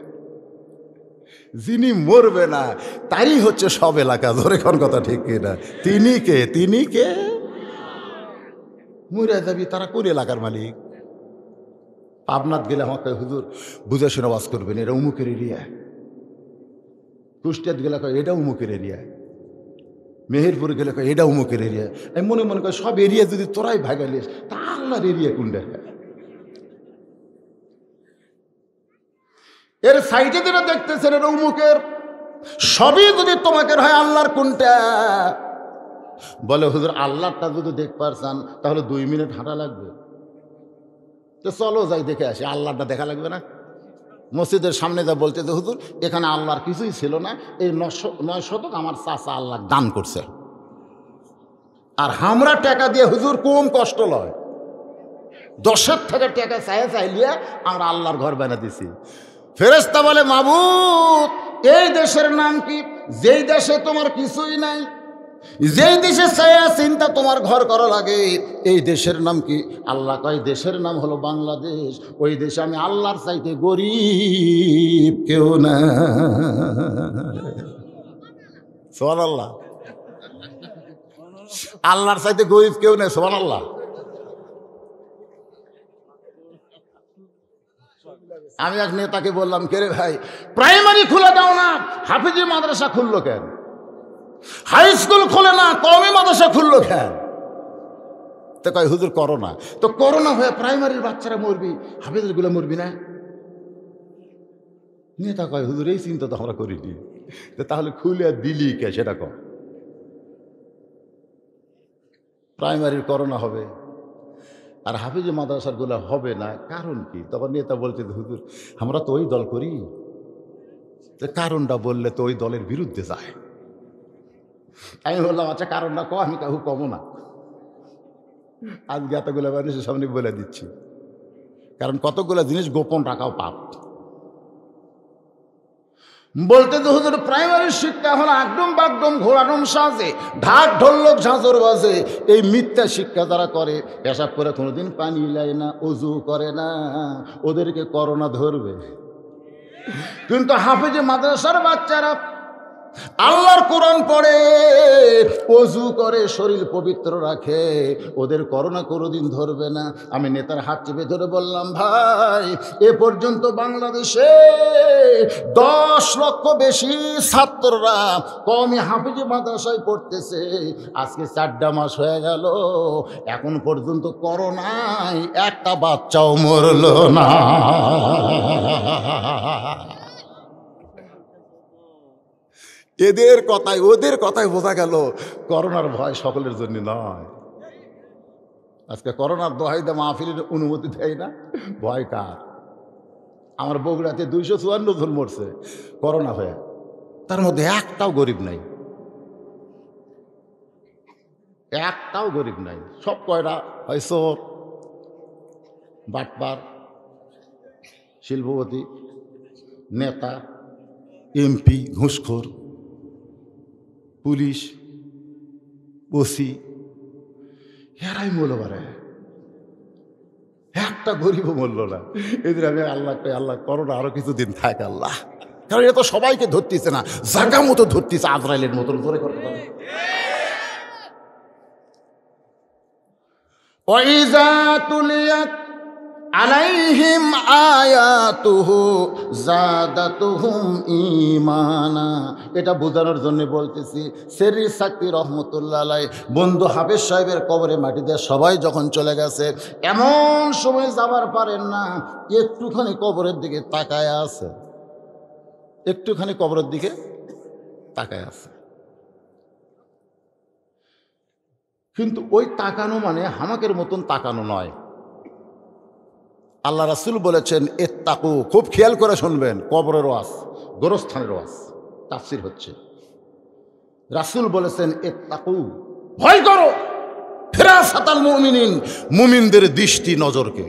যিনি মরবে না তারই হচ্ছে সব এলাকা। ধরে কোন কথা ঠিক কিনা? তিনি কে? তিনি কে? মরিয়া যাবি, তারা কোন এলাকার মালিক? পাবনাথ গেলে আমাকে হুজুর বুঝে শুনে বাস করবেন, এটা উমুকের এরিয়া। কুষ্টিয়াত গেলে এটা উমুকের এরিয়া। মেহেরপুর গেলে এটা উমুকের এরিয়া। আমি মনে মনে করি সব এরিয়া যদি তোরাই ভাগালিস তা আল্লাহর এরিয়া কোনটা? এর সাইডে যেটা দেখতেছেন এটা উমুকের। সবই যদি তোমাকে হয় আল্লাহর কোনটা? বলে হুজুর আল্লাহটা যদি দেখবার চান তাহলে 2 মিনিট হাঁটা লাগবে। তো চলো যাই দেখে আসি। আল্লাহটা দেখা লাগবে না? মসজিদের সামনে যা বলতে যে হুজুর এখানে আল্লাহর কিছুই ছিল না, এই 9 শতক আমার চাচা আল্লাহ দান করছে। আর আমরা টাকা দিয়ে হুজুর কম কষ্ট লয়, 10 থেকে টাকা চাইলিয়ে আমরা আল্লাহর ঘর বানা দিছি। ফেরেশতা বলে মাবুদ এই দেশের নাম কি? যেই দেশে তোমার কিছুই নাই, যেই দেশে ছায়া চিন্তা তোমার ঘর করা লাগে, এই দেশের নাম কি? আল্লাহ কয় দেশের নাম হলো বাংলাদেশ। ওই দেশে আমি আল্লাহর চাইতে গরিব কেউ না। সুবহানাল্লাহ। আল্লাহর চাইতে গরিব কেউ নেই। সুবহানাল্লাহ। আমি এক নেতাকে বললাম, কে রে ভাই প্রাইমারি খুলে দাও না, হাফিজি মাদ্রাসা খুললো কেন? হাই স্কুল খুলে না, কওমি মাদ্রাসা খুললো কেন? তো কয় হুজুর করোনা। তো করোনা হয়ে প্রাইমারির বাচ্চারা মরবি, হাফিজের গুলো মরবি না? নেতা কয় হুজুর এই চিন্তা তো আমরা করিনি। তাহলে খুলে দিলি কে সেটা কর। প্রাইমারির করোনা হবে আর হাফিজে মাদ্রাসার গুলো হবে না, কারণ কি? তখন নেতা বলছে হুজুর আমরা তো ওই দল করি। কারণটা বললে তো ওই দলের বিরুদ্ধে যায়। আমি বললাম আচ্ছা কারণটা কো, আমি কাহু কমো না। আজকে এতগুলো মানুষের সামনে বলে দিচ্ছি, কারণ কতগুলো জিনিস গোপন রাখাও পাপ। বলতে তো হুজুর প্রাইমারি শিক্ষা হলো একদম বাগডম ঘোড়াডম সাজে, ঢাক ঢোলক ঝাঁঝর বাজে। এই মিথ্যা শিক্ষা যারা করে, পেশাব করে কোনোদিন পানি লাই না, অজু করে না, ওদেরকে করোনা ধরবে। কিন্তু হাফেজে মাদ্রাসার বাচ্চারা আল্লাহর কোরআন পড়ে, ওযু করে, শরীর পবিত্র রাখে, ওদের করোনা কোনোদিন ধরবে না। আমি নেতার হাত চেপে ধরে বললাম ভাই এ পর্যন্ত বাংলাদেশে 10 লক্ষ বেশি ছাত্ররা কওমি হাফিজি মাদ্রাসায় পড়তেছে। আজকে 4টা মাস হয়ে গেল, এখন পর্যন্ত করোনায় একটা বাচ্চাও মরল না। এদের কথায় ওদের কথায় বোঝা গেল করোনার ভয় সকলের জন্য নয়। আজকে করোনার দোহাই দে মাহফিলের অনুমতি দেয় না, ভয় কার? আমার বগুড়াতে 254 জন মরছে করোনা হয়ে, তার মধ্যে একটাও গরিব নাই, একটাও গরিব নাই। সব কয়টা হয় চোর, বাটপার, শিল্পপতি, নেতা, এমপি, ঘুষখোর, পুলিশ, ওসি, এরাই মূল্য বাড়ে, একটা গরিবও মূল্য না। এদের আমি আল্লাহ করোনা আরো কিছুদিন থাক আল্লাহ, কারণ এ তো সবাইকে ধরতেছে না, জায়গা মতো ধরতেছে, আজরাইলের মতন ধরে করতে পারে। ওয়াইজা তুলিয়াত আলাইহিম আয়াতুহু যাদাতুহুম ঈমানা। এটা বোঝানোর জন্য বলতেছি, সেরি সাক্তি রহমতুল্লাহ আলাইহি বন্ধু হাফেজ সাহেবের কবরে মাটি দিয়ে সবাই যখন চলে গেছে, এমন সময় যাবার পারেন না, একটুখানি কবরের দিকে তাকায় আছে, একটুখানি কবরের দিকে তাকায় আছে। কিন্তু ওই তাকানো মানে হামাকের মতন তাকানো নয়, আল্লাহ রাসূল বলেছেন ইত্তাকু, খুব খেয়াল করে শুনবেন, কবরের ওয়াজ, গোরস্থানের ওয়াজ তাফসীর হচ্ছে। রাসূল বলেছেন ইত্তাকু, ভয় করো ফিরাসাতাল মুমিনিন, মুমিনদের দৃষ্টি নজরকে।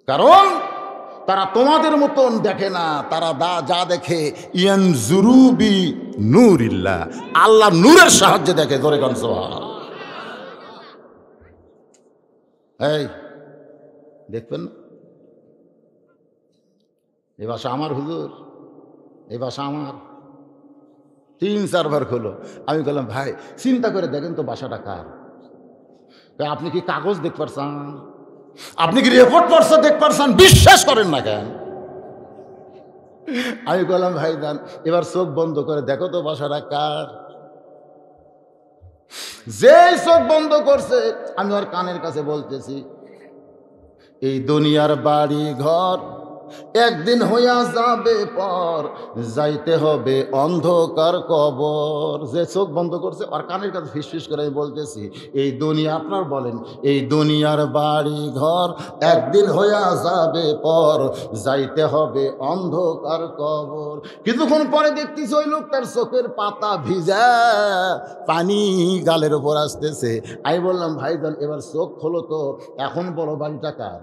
কারণ তারা তোমাদের মতন দেখে না, তারা যা দেখে ইয়ানজুরু বি নূরিল্লাহ, আল্লাহ নূরের সাহায্যে দেখে। জোরে কোন সুবহানাল্লাহ। এই দেখবেন না, এই বাসা আমার হুজুর, এই বাসা আমার। 3-4 বার খোলো। আমি বললাম ভাই চিন্তা করে দেখেন তো বাসাটা কার। আপনি কি কাগজ দেখতে পারছেন? আপনি কি রেকর্ড পড়ছে দেখতে পারছেন? বিশ্বাস করেন না কেন? আমি বললাম ভাই যান এবার চোখ বন্ধ করে দেখো তো বাসাটা কার। যে চোখ বন্ধ করছে আমি ওর কানের কাছে বলতেছি, এই দুনিয়ার বাড়ি ঘর একদিন হইয়া যাবে পর, যাইতে হবে অন্ধকার কবর। যে চোখ বন্ধ করছে ওর কানের কাছে ফিসফিস করে আমি বলতেছি, এই দুনিয়া, আপনার বলেন, এই দুনিয়ার বাড়ি ঘর একদিন হইয়া যাবে পর, যাইতে হবে অন্ধকার কবর। কিছুক্ষণ পরে দেখতেছি ওই লোকটার চোখের পাতা ভিজা, পানি গালের উপর আসতেছে। আমি বললাম ভাইজান এবার চোখ খোলো তো, এখন বলো বাড়িটা কার।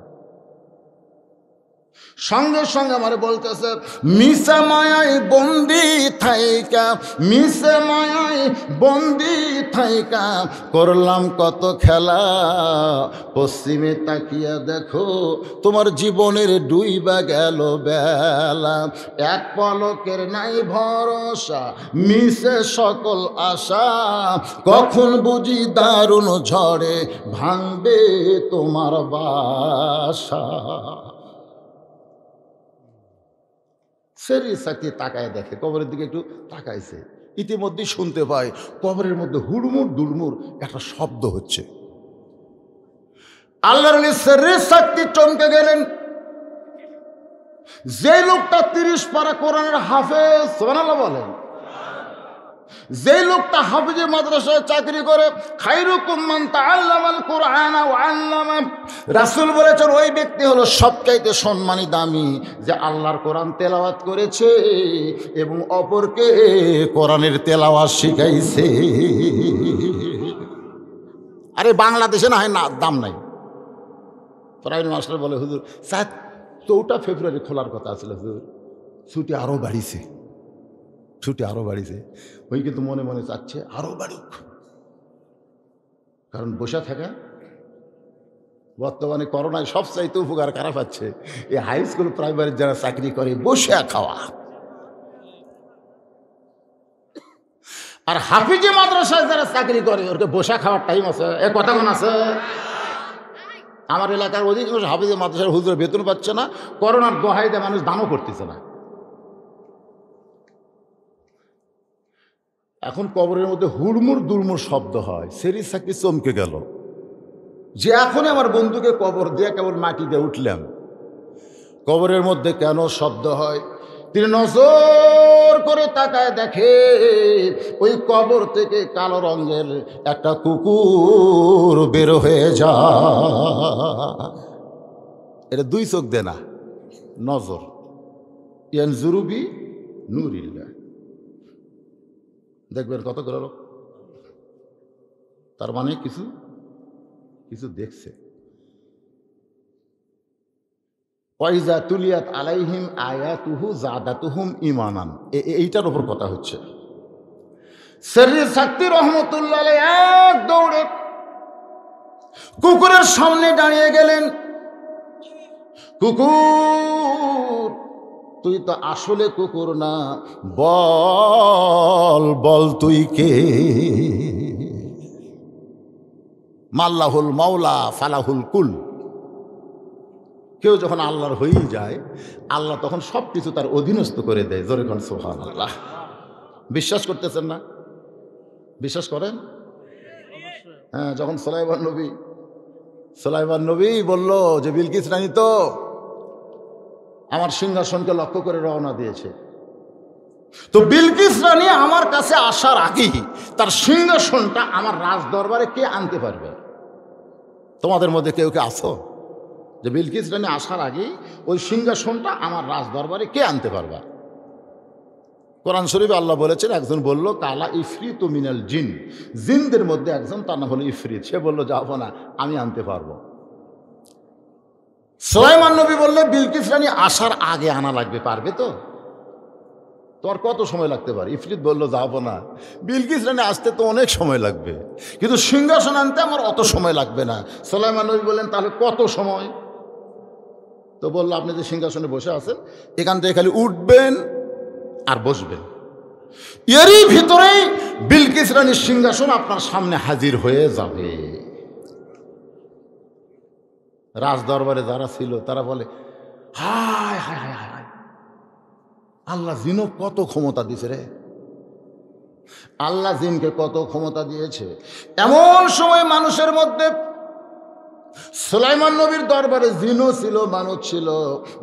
সঙ্গে সঙ্গে আমার বলতেছে, মিশা মায়ায় বন্দি থাইকা, মিশা মায়ায় বন্দি থাইকা করলাম কত খেলা, পশ্চিমে তাকিয়া দেখো তোমার জীবনের ডুইবা গেল বেলা, এক পলকের নাই ভরসা মিশে সকল আশা, কখন বুঝি দারুণ ঝড়ে ভাঙবে তোমার বাসা। সেরি সাথে তাকায় দেখে, কবরের দিকে একটু তাকাইছে, ইতিমধ্যেই শুনতে পায় কবরের মধ্যে হুড়মুড় দুড়মুড় একটা শব্দ হচ্ছে। আল্লাহর সেরি শক্তি চমকে গেলেন। যে লোকটা 30 পারা কোরআনের হাফেজ, সুবহানাল্লাহ বলেন, যে লোকটা হাফিজে মাদ্রাসায় চাকরি করে, খায়রুকুম মান তাআল্লামাল কুরআনা ওয়া আল্লামা, রাসূল বলেছেন ওই ব্যক্তি হলো সবচাইতে সম্মানী দামি, যে আল্লাহর কোরআন তেলাওয়াত করেছে এবং অপরকে কোরআনের তেলাওয়াত শিখাইছে। আরে বাংলাদেশে না হয় না দাম নাই। প্রাইভেট মাস্টার বলে হুজুর 4 ফেব্রুয়ারি খোলার কথা ছিল হুজুর, ছুটি আরও বাড়িছে, ছুটি আরও বাড়িছে। ওই কিন্তু মনে মনে চাচ্ছে আরও বাড়ুক, কারণ বসে থাকা বর্তমানে করোনায় সবচাইতে উপকার কারা পাচ্ছে, এই হাই স্কুল প্রাইমারি যারা চাকরি করে বসে খাওয়া। আর হাফিজে মাদ্রাসায় যারা চাকরি করে ওকে বসে খাওয়ার টাইম আছে, এ কথা কোন আছে? আমার এলাকার অধিকাংশ হাফিজে মাদ্রাসার হুজুর বেতন পাচ্ছে না, করোনার দোহাইতে মানুষ দানও করতেছে না। এখন কবরের মধ্যে হুড়মুড় দুড়মুড় শব্দ হয়, সেরি সাকি চমকে গেল যে এখনই আমার বন্ধুকে কবর দিয়ে কেবল মাটি দিয়ে উঠলাম, কবরের মধ্যে কেন শব্দ হয়? তিনি নজর করে তাকায় দেখে ওই কবর থেকে কালো রঙের একটা কুকুর বের হয়ে যায়। এটা 2 চোখ দেয় না, নজর। ইয়ানজুরু বি নূরিল্লাহ, দেখবেন কতগুলো লোক, তার মানে কিছু কিছু দেখছে। ওয়াইজা তুলিয়াত আলাইহিম আয়াতুহু জাদাতুহুম ঈমানান, এইটার উপর কথা হচ্ছে। সেরি সাক্তি রহমতুল্লাহ আলাইহি এক দৌড়ে কুকুরের সামনে দাঁড়িয়ে গেলেন। কুকুর, তুই তো আসলে কুকুর না, বল বল তুই কে? মাল্লাহুল মাওলা ফালাহুল কুল। কেউ যখন আল্লাহর হয়েই যায়, আল্লাহ তখন সব কিছু তার অধীনস্থ করে দেয়। জোরে কোন সুবহানাল্লাহ। বিশ্বাস করতেছেন না? বিশ্বাস করেন? হ্যাঁ, যখন সুলাইমান নবী বলল যে বিলকিস রানী তো আমার সিংহাসনকে লক্ষ্য করে রওনা দিয়েছে, তো বিলকিস রানী আমার কাছে আসার আগেই তার সিংহাসনটা আমার রাজ দরবারে কে আনতে পারবে? তোমাদের মধ্যে কেউ কে আসো যে বিলকিস রানী আসার আগেই ওই সিংহাসনটা আমার রাজ দরবারে কে আনতে পারবা? কোরআন শরীফে আল্লাহ বলেছেন, একজন বলল কালা ইফরিত মিনাল জিন, জিনদের মধ্যে একজন, তার নাম হলো ইফরিত, সে বলল যাবো না, আমি আনতে পারবো। সুলাইমান নবী বললে বিলকিস রানী আসার আগে আনা লাগবে, পারবে তো? তোমার কত সময় লাগতে পারে? ইফরিত বলল যাবো না, বিলকিস রানী আসতে তো অনেক সময় লাগবে, কিন্তু সিংহাসন আনতে আমার অত সময় লাগবে না। সুলাইমান নবী বললেন তাহলে কত সময়? তো বললো আপনি যে সিংহাসনে বসে আছেন এখান থেকে খালি উঠবেন আর বসবেন, এরই ভিতরেই বিলকিস রানীর সিংহাসন আপনার সামনে হাজির হয়ে যাবে। রাজ দরবারে যারা ছিল তারা বলে হায় হায় হায় হায়, আল্লাহ জিনও কত ক্ষমতা দিয়েছে রে, আল্লাহ জিনকে কত ক্ষমতা দিয়েছে। এমন সময় মানুষের মধ্যে সুলাইমান নবীর দরবারে জিনও ছিল, মানুষ ছিল।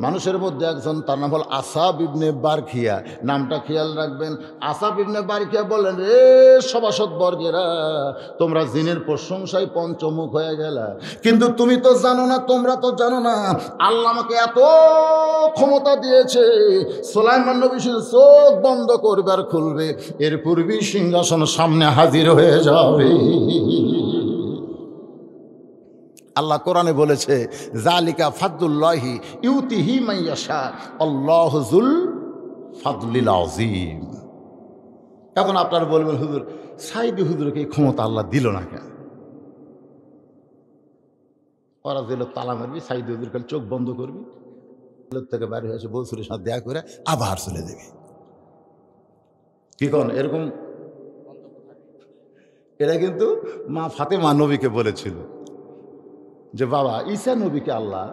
মানুষের মধ্যে একজন, তার নাম হল আসাব ইবনে বারখিয়া, নামটা খেয়াল রাখবেন। আসাব ইবনে বারখিয়া বললেন, রে সভাসদ বর্গেরা, তোমরা জিনের প্রশংসায় পঞ্চমুখ হয়ে গেলা, কিন্তু তুমি তো জানো না, তোমরা তো জানো না আল্লাহ আমাকে এত ক্ষমতা দিয়েছে, সুলাইমান নবী শুধু চোখ বন্ধ করবে আর খুলবে, এর পূর্বেই সিংহাসন সামনে হাজির হয়ে যাবে। আল্লাহ কোরআনে বলেছে জালিকা ফাদলুল্লাহি ইউতিহি মাইয়াশা আল্লাহু যুল ফাদলিল আযীম। এখন আপনারা বলবেন হুজুর সাইদি হুজুরকে এই ক্ষমতা আল্লাহ দিল না কেন? ওরা দিল তালা মারবি, সাইদি হুজুর খালি চোখ বন্ধ করবি, থেকে বাইরে হয়ে এসে বৌসুরের সাথে দেখা করে আবার চলে দেবে। কি কোন এরকম? এরা কিন্তু মা ফাতেমা নবীকে বলেছিল যে বাবা ঈসা নবীকে আল্লাহ,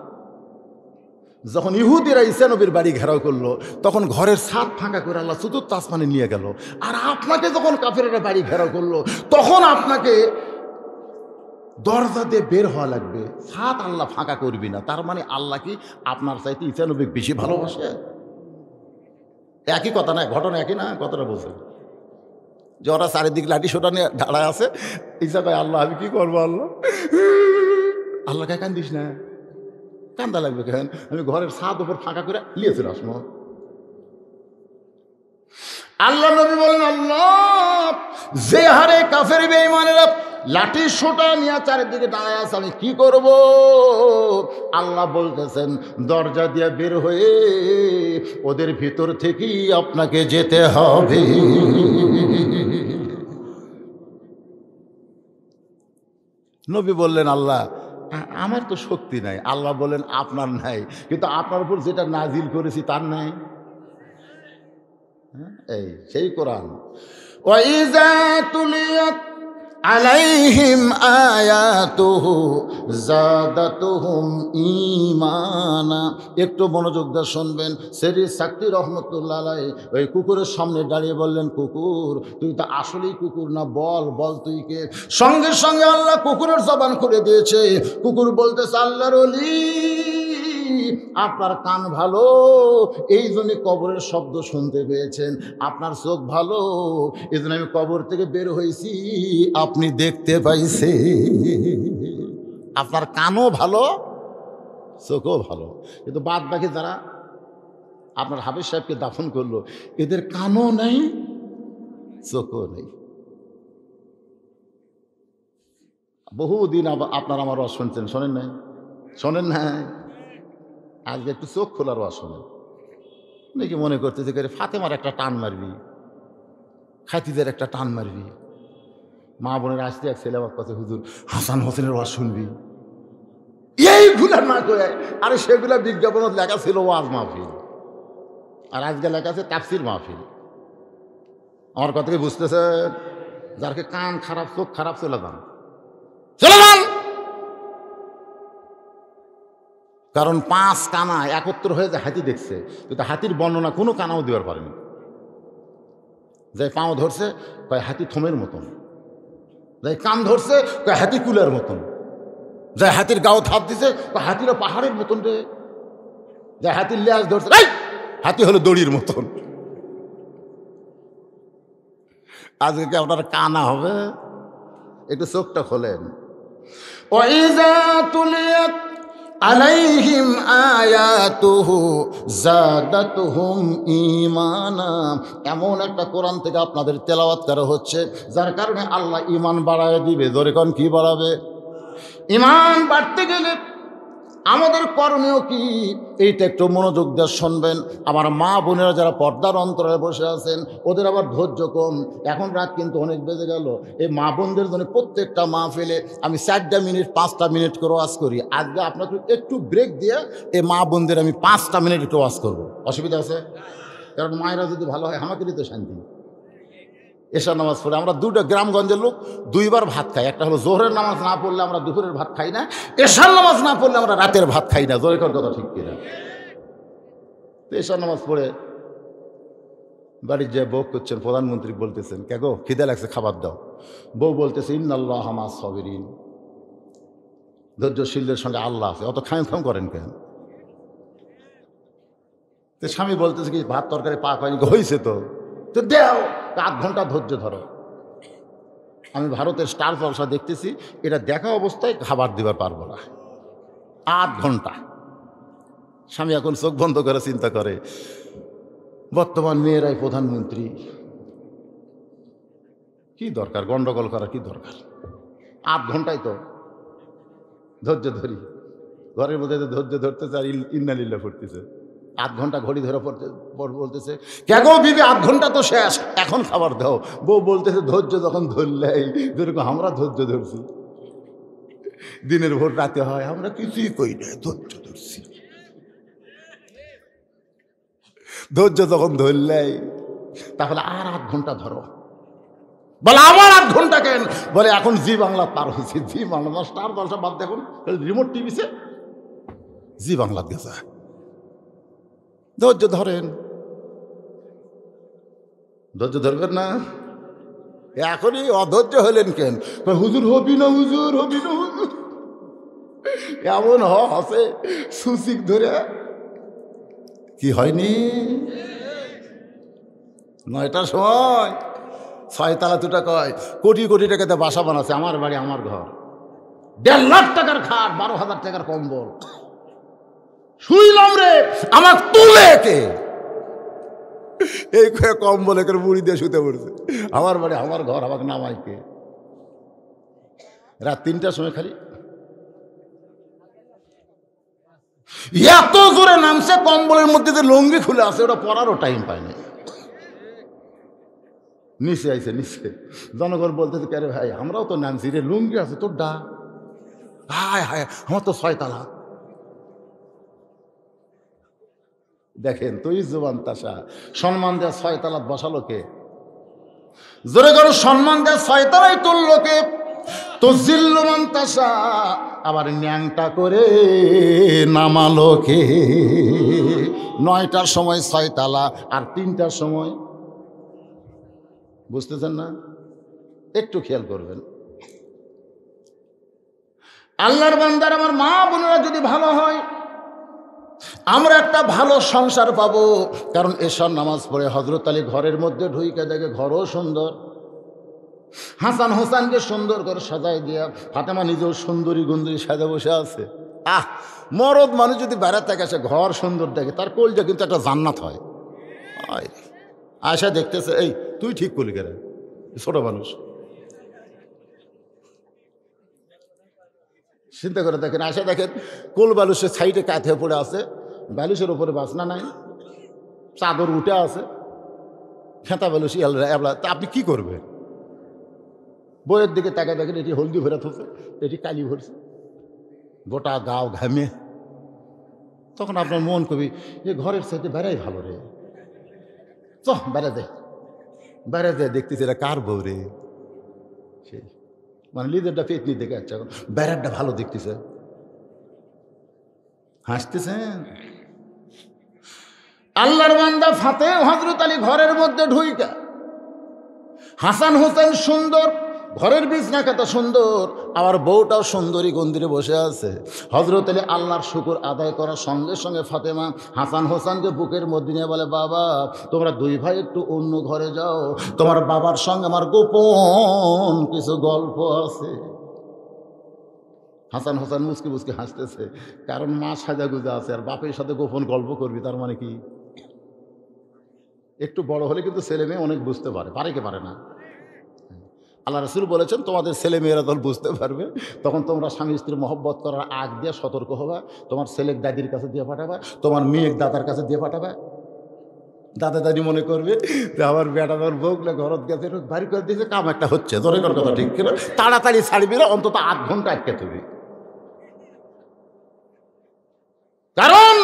যখন ইহুদিরা ঈসা নবীর বাড়ি ঘেরাও করলো তখন ঘরের ছাদ ফাঁকা করে আল্লাহ চতুর্থ আসমানে নিয়ে গেল, আর আপনাকে যখন কাফেরেরা বাড়ি ঘেরাও করলো তখন আপনাকে দরজা দিয়ে বের হওয়া লাগবে, ছাদ আল্লাহ ফাঁকা করবি না। তার মানে আল্লাহ কি আপনার চাইতে ঈসা নবী বেশি ভালোবাসে? একই কথা না, ঘটনা একই না, কথাটা বলছে যে ওরা চারিদিক লাঠি সোটা নিয়ে দাঁড়ায় আছে, ঈসা কয় আল্লাহ আমি কি করবো, আল্লাহ আল্লাহকে কান্দিস না, কান্দা লাগবে কেন, আমি ঘরের ছাদ উপর ফাঁকা করে নিয়েছিল আসমো। আল্লাহ নবী বলেন আল্লাহ যে হারে কাফের বেঈমানেরা লাঠি সোটা নিয়ে চারিদিকে দাঁড়ায় আছে, আমি কি করব? আল্লাহ বলতেছেন দরজা দিয়ে বের হয়ে ওদের ভিতর থেকেই আপনাকে যেতে হবে। নবী বললেন আল্লাহ আমার তো শক্তি নাই। আল্লাহ বলেন আপনার নাই, কিন্তু আপনার উপর যেটা নাজিল করেছি তার নাই। এই সেই কোরআন, ওয়াইযা তুলিয়াত আলাইহিম আয়াতুহু যাদাতুহুম ঈমানা। একটু মনোযোগ দিয়ে শুনবেন। সেরি সাক্তি রহমতুল্লাহ আলাইহি ওই কুকুরের সামনে দাঁড়িয়ে বললেন, কুকুর তুই তো আসলেই কুকুর না, বল বল তুই কে? সঙ্গে সঙ্গে আল্লাহ কুকুরের জবান খুলে দিয়েছে। কুকুর বলতেছে আল্লাহর ওলি আপনার কান ভালো, এই জন্য কবরের শব্দ শুনতে পেয়েছেন, আপনার চোখ ভালো, এই জন্য আমি কবর থেকে বের হয়েছি, আপনি দেখতে পাইছে। আপনার কানও ভালো, চোখও ভালো, কিন্তু বাদ বাকি যারা আপনার হাফেজ সাহেবকে দাফন করলো এদের কানও নেই, চোখও নেই। বহুদিন আপনার আমার ওয়াজ শুনছেন, শোনেন নাই? শোনেন না? আজকে একটু চোখ খোলার ওয়াজ শোনেন। নাকি মনে করতেছে করে ফাতেমার একটা টান মারবি, খাতিদের একটা টান মারবি, মা বোনের আসতে এক ছেলে আমার কাছে হুজুর হাসান হোসেনের ওয়াজ শুনবি, এইগুলা না করে আরে সেগুলা বিজ্ঞাপনত লেখা ছিল ওয়াজ মাহফিল, আর আজকে লেখা আছে তাফসির মাহফিল। আমার কথা কি বুঝতেছে? যারকে কান খারাপ চোখ খারাপ চলে যান, চলে যান। কারণ 5 কানা একত্র হয়ে যে হাতি দেখছে, কিন্তু হাতির বর্ণনা কোনো কানাও দেওয়ার পারেনি। যে পাও ধরছে কয় হাতি থমের মতন, যে কান ধরছে কয় হাতি কুলের মতন, যে হাতির গাও থাপ দিছে কয় হাতিরও পাহাড়ের মতন রে, যে হাতির লেজ ধরছে হাতি হলো দড়ির মতন। আজকে কি আপনার কানা হবে? একটু চোখটা খোলেন। ওয়াইযা তুলিয়াত আলাইহিম আয়াতুহু যাদাতুহুম ঈমানা, এমন একটা কোরআন থেকে আপনাদের তেলাওয়াত করা হচ্ছে যার কারণে আল্লাহ ঈমান বাড়ায় দিবে। জোরে কোন কি বাড়াবে? ঈমান বাড়তে গেলে আমাদের করণীয় কি, এইটা একটু মনোযোগ দিয়ে শুনবেন। আমার মা বোনেরা যারা পর্দার অন্তরালে বসে আছেন, ওদের আবার ধৈর্য কম। এখন রাত কিন্তু অনেক বেজে গেল। এই মা বোনদের জন্য প্রত্যেকটা মাহফিলে আমি 4টা মিনিট 5টা মিনিট করে ওয়াজ করি। আজকে আপনাকে একটু ব্রেক দিয়ে এই মা বোনদের আমি 5টা মিনিট একটু ওয়াজ করবো। অসুবিধা আছে? কারণ মায়েরা যদি ভালো হয় আমাকেরই তো শান্তি। এশার নামাজ পড়ে আমরা দুটো গ্রামগঞ্জের লোক 2বার ভাত খাই। একটা হলো জোহরের নামাজ না পড়লে আমরা দুপুরের ভাত খাই না, এশার নামাজ না পড়লে আমরা রাতের ভাত খাই না। জোরের কথা ঠিক কিনা? এশার নামাজ পড়ে বাড়ির যে বউ করছেন, প্রধানমন্ত্রী বলতেছেন, কে গো খিদে লাগছে খাবার দাও। বউ বলতেছে ইন্নাল্লাহ মা'আস সাবিরিন, ধৈর্যশীলদের সঙ্গে আল্লাহ আছে। অত খাম করেন কেন? তো স্বামী বলতেছে কি ভাত তরকারি পাক হয়নি, হয়েছে তো দেও, 8 ঘন্টা ধৈর্য ধরো। আমি ভারতের স্টার জলসা দেখতেছি, এটা দেখা অবস্থায় খাবার দিবার পারবো না, 8 ঘন্টা। স্বামী এখন চোখ বন্ধ করে চিন্তা করে, বর্তমান মেয়েরাই প্রধানমন্ত্রী, কি দরকার গন্ডগোল করা, কি দরকার? 8 ঘন্টায় তো ধৈর্য ধরি। ঘরের মধ্যে ধৈর্য ধরতেছে আর ইন্নালিল্লাহ পড়তেছে। 8 ঘন্টা ঘড়ি ধরে বলতেছে, কে গো বিবি 8 ঘন্টা তো শেষ, এখন খাবার দাও। বউ বলতেছে ধৈর্য যখন ধরলেই, যেরকম আমরা ধৈর্য ধরছি, দিনের ভোর রাতে হয়, আমরা কিছুই কই না, ধৈর্য ধরছি। ধৈর্য যখন ধরলেই, তাহলে আর 8 ঘন্টা ধরো। বলে আমার 8 ঘন্টা কেন? বলে এখন জি বাংলা পার হয়েছে, জি বাংলা স্টার জলসা বাদ দেখুন, রিমোট টিভিতে জি বাংলা গেছে। ধৈর্য ধরেন, ধৈর্য ধরবেন না? এখনই অধৈর্য হলেন কেন? হুজুর হবি না, হুজুর হবি না, হুজুর এমন হসে সুশিক ধরে। কি হয়নি? 9টার সময় 6 তালা দুটা কয়, কোটি কোটি টাকাতে বাসা বানাচ্ছে, আমার বাড়ি আমার ঘর, 1.5 লাখ টাকার খাট, 12,000 টাকার কম্বল, শুইলাম রে আমার তুলে কে, এই কম্বলে করে মুড়ি দিয়ে শুতে পড়ছে। আমার বাড়ি আমার ঘর, আমাকে নামাইকে। রাত 3টার সময় খালি এত জোরে নামছে, কম্বলের মধ্যে যে লুঙ্গি খুলে আছে ওটা পরারও টাইম পায়নি। নিচে আইছে, নিচে জনগণ বলতেছে, কে রে ভাই আমরাও তো নামছি রে, লুঙ্গি আছে তোর ডা, হায় হায় আমার তো 6 তালা। দেখেন তুই জবান তাসা, সম্মান দেয়া 6 তালাত বসালো কে? জোরে করে সম্মান দেয়া 6 তালাই তুললো কে? তো জিল্লুমান তাসা, আবার ন্যাংটা করে নামালো কে? 9টার সময় 6 তালা আর 3টার সময়, বুঝতেছেন না? একটু খেয়াল করবেন। আল্লাহর বান্দার আমার মা বোনেরা যদি ভালো হয়, আমরা একটা ভালো সংসার পাবো। কারণ এশার নামাজ পড়ে হযরত আলী ঘরের মধ্যে ঢুইকে দেখে ঘরও সুন্দর, হাসান হোসেনকে সুন্দর করে সাজাই দিয়া, ফাতেমা নিজেও সুন্দরী গুন্দরী সাজা বসে আছে। মরদ মানুষ যদি বেড়াতে গেছে ঘর সুন্দর দেখে, তার কলজা কিন্তু একটা জান্নাত হয়। আয়সা দেখতেছে, এই তুই ঠিক করলি কেন, ছোট মানুষ। চিন্তা করে দেখেন, আয়সা দেখেন কোল বালুসের সাইডে কাঁথে পড়ে আছে, বালুসের উপরে বাসনা নাই, চাদর উঠে আছে, খেতা বালুসি এবলা, তা আপনি কি করবেন? বইয়ের দিকে তাকায় দেখেন এটি হলদি ভরে থছে, এটি কালি ভরছে, গোটা গাও ঘামে। তখন আপনার মন কবি, এ ঘরের সাথে বেড়াই ভালো রে, চ বেড়া দে, বেড়া দে, দেখতেছি এটা কার বউ রে। সেই মানে লিদেরটা পেতনি দেখে যাচ্ছে, এখন বেড়ারটা ভালো দেখতেছে, হাসতেছেন। আল্লাহর বান্দা ফাতে হযরত আলী ঘরের মধ্যে ঢুইকা, হাসান হোসেন সুন্দর, ঘরের বিছনা কাটা সুন্দর, আবার বউটাও সুন্দরী গন্দিরে বসে আছে। হযরত আলী আল্লাহর শুকর আদায় করার সঙ্গে সঙ্গে ফাতেমা হাসান হোসেনকে বুকের মধ্যে নিয়ে বলে, বাবা তোমরা 2 ভাই একটু অন্য ঘরে যাও, তোমার বাবার সঙ্গে আমার গোপন কিছু গল্প আছে। হাসান হোসেন মুসকি মুসকি হাসতেছে, কারণ মা সাজা গুজা আছে আর বাপের সাথে গোপন গল্প করবি, তার মানে কি? একটু বড় হলে কিন্তু ছেলে মেয়ে অনেক বুঝতে পারে, পারে কি পারে না? আল্লাহ রাসূল বলেছেন তোমাদের ছেলে মেয়েরা তখন বুঝতে পারবে, তখন তোমরা স্বামী স্ত্রী মহব্বত করার আগ দিয়ে সতর্ক হবা। তোমার ছেলেক দাদির কাছে দিয়ে পাঠাবা, তোমার মেয়েক দাদার কাছে দিয়ে পাঠাবা। দাদা দাদি মনে করবে যে আমার বেটা তোর বউগুলো ঘরত গেছে, বাড়ি করে দিয়েছে, কাম একটা হচ্ছে, ধরে কর কথা ঠিক কিনা, তাড়াতাড়ি ছাড়বি না, অন্তত 8 ঘন্টা আটকে থাকবি। কারণ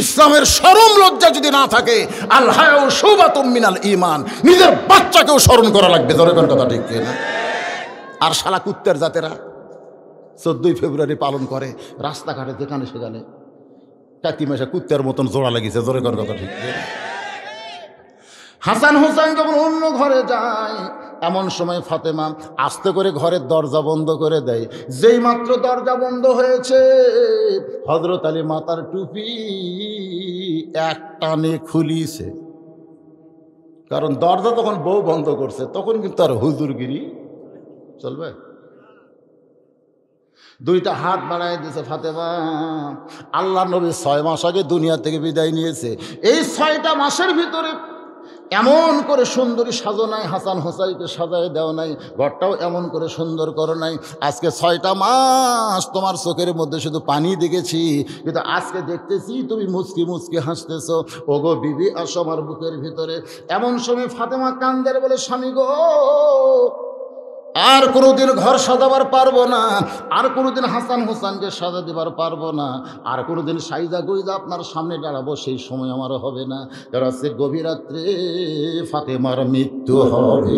ইসলামের শরম লজ্জা যদি না থাকে, আল হায়াউ শুবাতুম মিনাল ঈমান, নিজের বাচ্চাকেও শরম করা লাগবে, ধরে কর কথা ঠিক কিনা। আর শালা কুত্তের জাতেরা 14ই ফেব্রুয়ারি পালন করে রাস্তাঘাটে যেখানে সেখানে, কাতি মাসে কুত্তের মতন জোড়া লাগিয়েছে, জোরে কর কথা ঠিক। হাসান হোসেন যখন অন্য ঘরে যায়, এমন সময় ফাতেমা আস্তে করে ঘরের দরজা বন্ধ করে দেয়। যেই মাত্র দরজা বন্ধ হয়েছে, হযরত আলী মাথার টুপি এক টানে খুলিছে। কারণ দরজা তখন বউ বন্ধ করছে, তখন কিন্তু আর হুজুরগিরি চলবে। দুইটা হাত বাড়ায় দিয়েছে ফাতেমা। আল্লাহ নবী 6 মাস আগে দুনিয়া থেকে বিদায় নিয়েছে। এই 6টা মাসের ভিতরে এমন করে সুন্দরী সাজো নাই, হাসান হোসাইনকে সাজায় দেও নাই, ঘরটাও এমন করে সুন্দর করো নাই। আজকে 6টা মাস তোমার চোখের মধ্যে শুধু পানি দেখেছি, কিন্তু আজকে দেখতেছি তুমি মুচকি মুচকি হাসতেছো। ওগো বিবি আসো আমার বুকের ভিতরে। এমন সময় ফাতেমা কান্দের বলে, স্বামী গো, আর কোনোদিন ঘর সাজাবার পারবো না, আর কোনোদিন হাসান হোসেনকে সাজা দিবার পারবো না, আর কোনোদিন সাইজা গুইজা আপনার সামনে দাঁড়াবো, সেই সময় আমারও হবে না। কারণ আজকে গভীর রাত্রে ফাতেমার মৃত্যু হবে।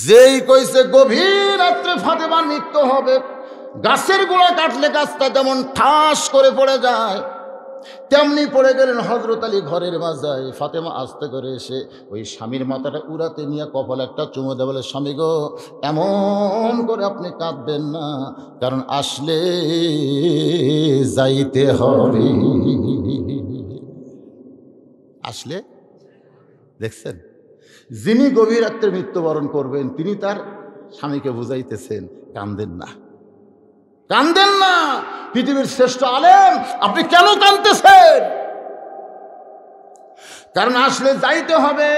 যেই কইছে গভীর রাত্রে ফাতেমার মৃত্যু হবে, গাছের গোড়া কাটলে গাছটা যেমন ঠাস করে পড়ে যায়, তেমনি পড়ে গেলেন হযরত আলী ঘরের মাজায়। ফাতেমা আস্তে করে এসে ওই স্বামীর মাথাটা উড়াতে নিয়ে কপালে একটা চুমো দেয়, বলে, স্বামী গো, এমন করে আপনি কাঁদবেন না, কারণ আসলে যাইতে হবে। আসলে দেখছেন, যিনি গভীর রাত্রে মৃত্যুবরণ করবেন, তিনি তার স্বামীকে বুঝাইতেছেন, কান্দেন না, কান্দেন না, পৃথিবীর শ্রেষ্ঠ আলেম, আপনি কেন কাঁদতেছেন? কারণ আসলে যাইতে হবে।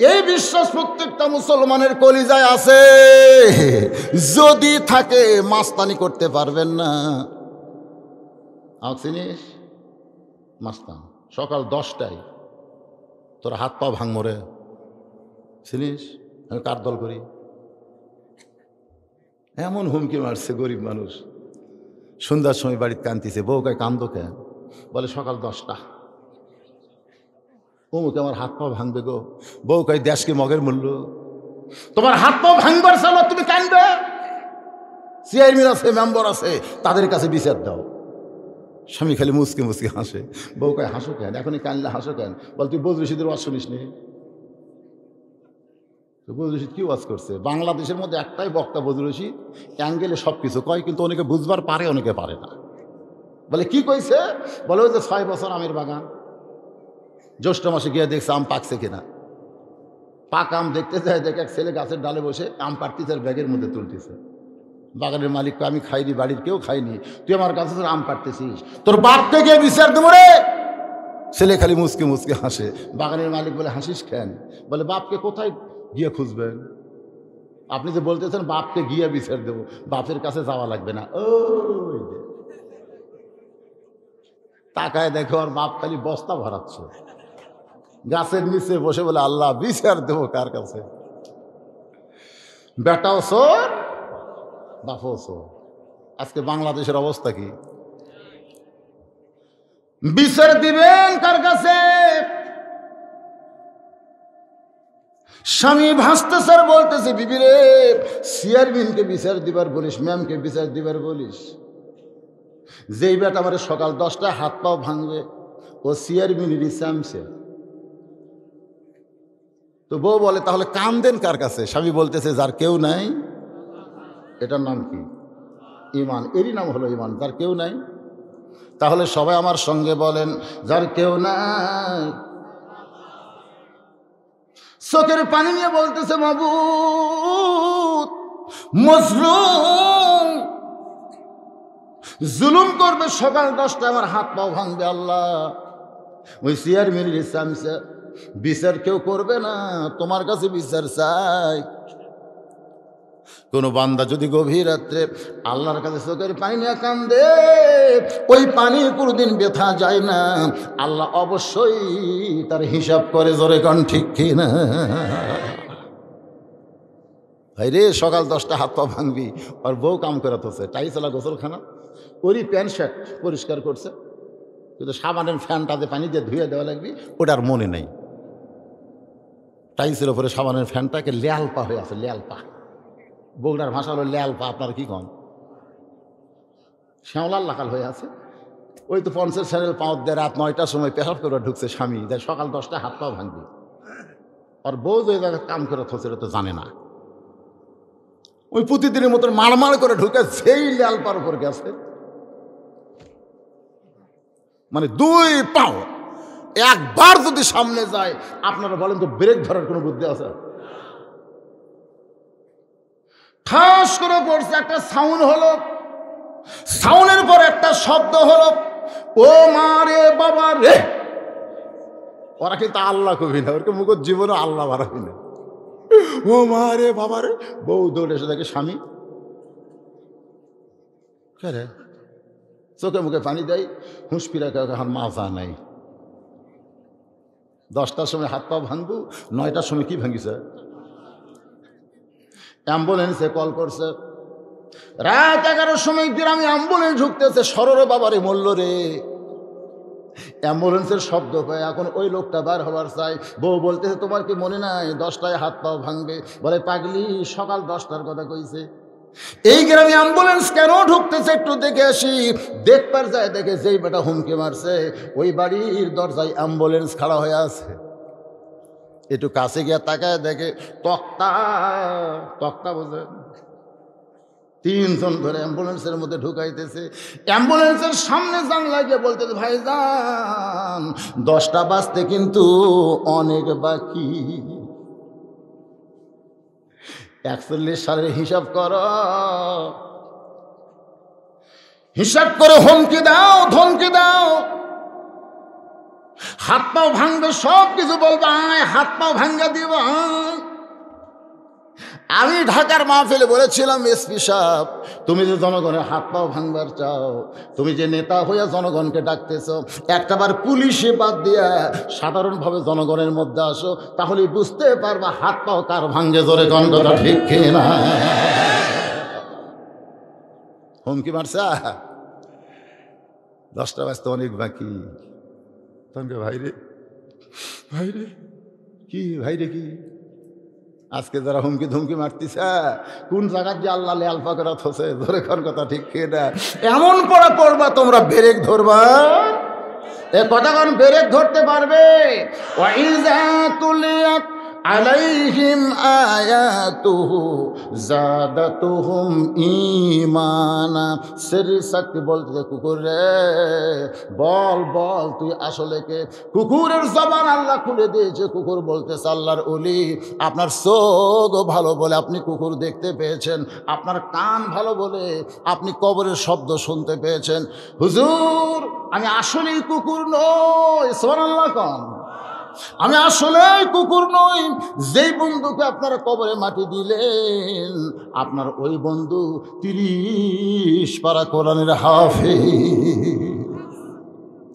এই বিশ্বাস প্রত্যেকটা মুসলমানের কলিজায় আছে। যদি থাকে, মাস্তানি করতে পারবেন না। আমার চিনিস মাস্তান, সকাল 10টায় তোর হাত পা ভাঙমরে, চিনিস আমি কার দল করি? এমন হুমকি মারছে গরিব মানুষ। সন্ধ্যার সময় বাড়িতে কান্দিছে, বউ কয় কান্দো কেন? বলে সকাল 10টা, অমুকে আমার হাত পা ভাঙবে গো। বউ কয় দেশকে মগের মূল্য, তোমার হাত পা ভাঙবার চালো, তুমি কান্দবে? চেয়ারম্যান আছে, মেম্বার আছে, তাদের কাছে বিচার দাও। স্বামী খালি মুসকে মুসকে হাসে। বউ কয় হাসো কেন, এখনই কানলে হাসো কেন? বল তুই বজলুর রশিদের ওয়াজ শুনিস নি? বজলুর রশিদ কি ওয়াজ করছে? বাংলাদেশের মধ্যে একটাই বক্তা বজলুর রশিদ, অ্যাঙ্গেলে সব কিছু কয়, কিন্তু অনেকে বুঝবার পারে, অনেকে পারে না। বলে কি কইছে? বলে ওই যে 6 বছর আমের বাগান, জ্যৈষ্ঠ মাসে গিয়ে দেখছে আম পাকছে কিনা। পাক আম দেখতে যায়, দেখে এক ছেলে গাছের ডালে বসে আম পাড়তিছে আর ব্যাগের মধ্যে তুলতেছে। বাগানের মালিক, আমি খাইনি, বাড়ির কেউ খাইনি, তুই আমার কাছে আম পাড়তেছিস, তোর বাপকে গিয়ে বিচার দেবো রে। ছেলে খালি মুসকে মুসকে হাসে। বাগানের মালিক বলে, হাসিস কেন? বলে বাপকে কোথায় গিয়ে খুঁজবেন? আপনি যে বলতেছেন বাপকে গিয়ে বিচার দেবো, বাপের কাছে যাওয়া লাগবে না। ওই তাকায় দেখো আর বাপ খালি বস্তা ভরাচ্ছে গাছের নিচে বসে, বলে আল্লাহ বিচার দেবো কার কাছে? বেটাও চোর, বাপও চোর। আজকে বাংলাদেশের অবস্থা কি? বিচার দিবেন কার কাছে? স্বামী ভাসতেছে আর বলতেছে, বিবি রে, চেয়ারম্যানকে বিচার দিবার বলিস, ম্যামকে বিচার দিবার বলিস। যেই বেটা আমার সকাল 10টায় হাত পাও ভাঙবে, ও চেয়ারম্যানেরই চামছে। তো বউ বলে, তাহলে কান্দেন কার কাছে? স্বামী বলতেছে, যার কেউ নাই। এটার নাম কি? ঈমান। এরই নাম হলো ঈমান, যার কেউ নাই। তাহলে সবাই আমার সঙ্গে বলেন, যার কেউ নাই। চোখের পানি নিয়ে বলতেছে, মাবুদ, মজলুম জুলুম করবে, সকাল 10টায় আমার হাত পাও ভাঙবে। আল্লাহ, ওই চেয়ারম্যানের ইচ্ছা বিচার কেউ করবে না, তোমার কাছে বিচার চাই। কোন বান্দা যদি গভীর রাত্রে আল্লাহর কাছে চোখের পানি নিয়ে কান্দে, ওই পানি কোনদিন ব্যথা যায় না। আল্লাহ অবশ্যই তার হিসাব করে। জোরে কান ঠিক কিনা? ভাই রে, সকাল 10টা হাত পা ভাঙবি, আর বউ কাম করে তোছে, টাইসলা গোসলখানা, ওরই প্যান্ট শার্ট পরিষ্কার করছে, কিন্তু সাবানের ফ্যানটাতে পানি দিয়ে ধুয়ে দেওয়া লাগবে, ওটার মনে নেই। টাইসের ওপরে সাবানের ফ্যানটাকে লেয়ালপা হয়ে আছে, লেয়ালপা। বগুড়ার ভাষা হলো লেয়ালপা, আপনার কি কন? শ্যাওলার লাকাল হয়ে আছে। ওই তো পঞ্চের স্যারেল পাঁচ দিয়ে রাত 9টার সময় পেশাব করে ঢুকছে স্বামী, যাই সকাল 10টা হাত পা ভাঙবি, আর বউ যে জায়গায় কাম করে থচ্ছে তো জানে না। ওই প্রতিদিনের মতন মারমার করে ঢুকে সেই লেয়ালপার উপর গেছে, মানে 2 পাও একবার যদি সামনে যায়, আপনারা বলেন তো ব্রেক ধরার কোনো বুদ্ধি আছে? ঠাস করে পড়ছে, একটা সাউন্ড হলো, সাউন্ডের পর একটা শব্দ হলো, ও মা রে বাবা রে। ওরা কিন্তু আল্লাহ কবি না, ওরকে মুখ জীবনে আল্লাহ বাড়াবি না। ও মা রে বাবা রে। বউ দৌড়ে এসে দেখে স্বামী, কে রে? চোখে মুখে পানি দেয়, হুঁশ ফিরা এখন মাজা নাই। 10টার সময় হাত পা ভাঙবো, 9টার সময় কি ভাঙিছে? অ্যাম্বুলেন্সে কল করছে, রাত 11টার সময় গ্রামে অ্যাম্বুলেন্স ঢুকতেছে, সররে বাবারে মরল রে। অ্যাম্বুলেন্সের শব্দ পায়, এখন ওই লোকটা বার হবার চাই। বউ বলতেছে, তোমার কি মনে নাই 10টায় হাত পাও ভাঙবে? বলে, পাগলি, সকাল 10টার কথা কইছে। এই গ্রামে অ্যাম্বুলেন্স কেন ঢুকতেছে একটু দেখে আসি। দেখবার যায়, দেখে যেই বেটা হুমকি মারছে, ওই বাড়ির দরজায় অ্যাম্বুলেন্স খাড়া হয়ে আছে। একটু কাছে গিয়া তাকায় দেখে তক্তা, তক্তা বোঝেন, 3 জন ধরে অ্যাম্বুলেন্সের মধ্যে ঢুকাইতেছে। অ্যাম্বুলেন্সের সামনে জানলা গিয়ে বলতেছে, ভাইজান 10টা বাজতে কিন্তু অনেক বাকি। 41 সালের হিসাব করো, হিসাব করে হুমকি দাও, ধমকি দাও, হাত পাও ভাঙবে, সব কিছু বলবো, আয় হাত পাও ভাঙ্গা দিব। আমি ঢাকার মাহফিলে বলেছিলাম, এসপি সাহেব, তুমি যে জনগণের হাত পাও ভাঙবার চাও, তুমি যে নেতা হইয়া জনগণকে ডাকতেছ, একটাবার পুলিশে বাদ দিয়া সাধারণভাবে জনগণের মধ্যে আসো, তাহলে বুঝতে পারবা হাত পাও কার ভাঙ্গে। জোরে গন্ধটা ঠিক কিনা? হুমকি মারছে, 10টা বাজতে অনেক বাকি। তখন ভাইরে, ভাইরে কি, ভাইরে কি, আজকে যারা হুমকি ধুমকি মারতিছে, কোন জায়গায় যে আল্লাহ আলফা করে থসে। ধরে কোন কথা ঠিক কিনা? এমন পড়া পড়বা তোমরা ব্রেক ধরবা, এ কথা কোন ব্রেক ধরতে পারবে? ওয়াইযা তুলিয়াত আলাইহিম আয়াতুহু যাদাতুহুম ঈমানা। সেরি শক্তি বলতে, কুকুর রে বল বল তুই আসলে কে? কুকুরের জবান আল্লাহ খুলে দিয়েছে। কুকুর বলতেছে, আল্লাহর ওলি, আপনার চোখ ভালো বলে আপনি কুকুর দেখতে পেয়েছেন, আপনার কান ভালো বলে আপনি কবরের শব্দ শুনতে পেয়েছেন। হুজুর, আমি আসলেই কুকুর নই। সুবহানাল্লাহ কোন? আমি আসলে কুকুর নই। যেই বন্ধুকে আপনারা কবরে মাটি দিলেন, আপনার ওই বন্ধু 30 পারা কোরআনের হাফেজ।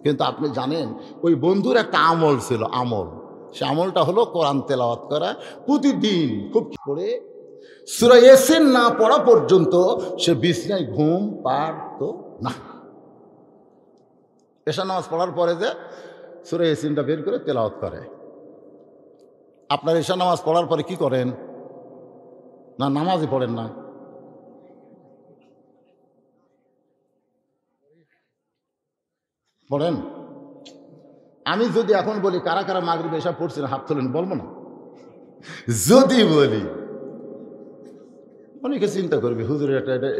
কিন্তু আপনি জানেন, ওই বন্ধুর একটা আমল ছিল, আমল। সে আমলটা হলো কোরআন তেলাওয়াত করা প্রতিদিন খুব করে। সূরা ইয়াসিন না পড়া পর্যন্ত সে বিছানায় ঘুম পারত না। এশা নামাজ পড়ার পরে যে সূরা ইয়াসিনটা বের করে তেলাওয়াত করে। আপনার এশা নামাজ পড়ার পরে কি করেন? না নামাজই পড়েন না? পড়েন? আমি যদি এখন বলি কারা কারা মাগরিব এশা পড়ছেন হাত তোলেন, বলবো না? যদি বলি অনেকে চিন্তা করবে, হুজুর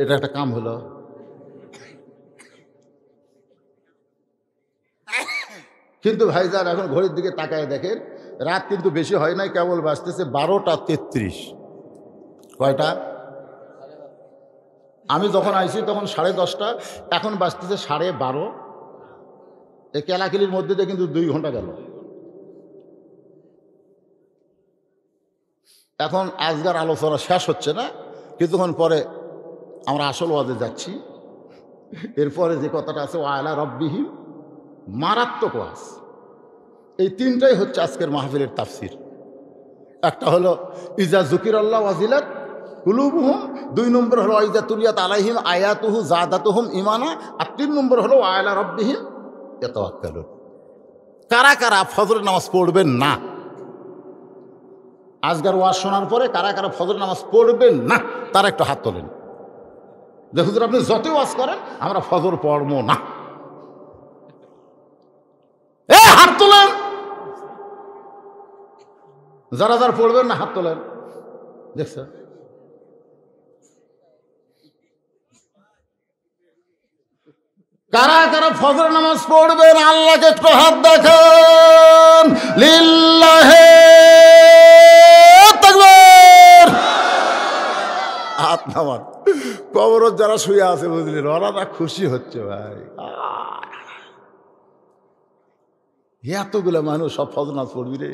এটা একটা কাম হলো। কিন্তু ভাইজান এখন ঘড়ির দিকে তাকায় দেখেন রাত কিন্তু বেশি হয় নাই, কেবল বাজতেছে 12:33। কয়টা? আমি যখন আইছি তখন 10:30, এখন বাজতেছে 12:30। এই কেলাকেলির মধ্যে দিয়ে কিন্তু 2 ঘন্টা গেল। এখন আজকের আলোচনা শেষ হচ্ছে না, কিছুক্ষণ পরে আমরা আসল ওয়াজে যাচ্ছি। এরপরে যে কথাটা আছে ওয়ালা রব্বিহিম, মারাত্মক ওয়াজ। এই তিনটাই হচ্ছে আজকের মাহফিলের তাফসির। একটা হলো ইজা যুকিরাল্লাহু ওয়াজিলাত কুলুবুহুম, 2 নম্বর হলো ইজা তুলিয়াত আলাইহিম আয়াতুহু যাদাতুহুম ঈমানা, আর 3 নম্বর হলো ওয়ালা রব্বিহিম ইয়াতাওয়াক্কালুন। কারা কারা ফজরের নামাজ পড়বেন না? আজকের ওয়াজ শোনার পরে কারা কারা ফজরের নামাজ পড়বেন না তারা একটু হাত তোলেন। দেখুন আপনি যতই ওয়াজ করেন আমরা ফজর পড়বো না, হাত তোলেন। যারা যারা পড়বেন না হাত তোলেন। দেখছেন? কারা কারা ফজরের নামাজ পড়বেন আল্লাহকে একটু হাত দেখান। লিল্লাহে তাকবীর। হাত নামান। কবরত যারা শুয়ে আছে বুঝলেন, ওরা না খুশি হচ্ছে ভাই। এতগুলো মানুষ সব ফজর নামাজ পড়বি রে।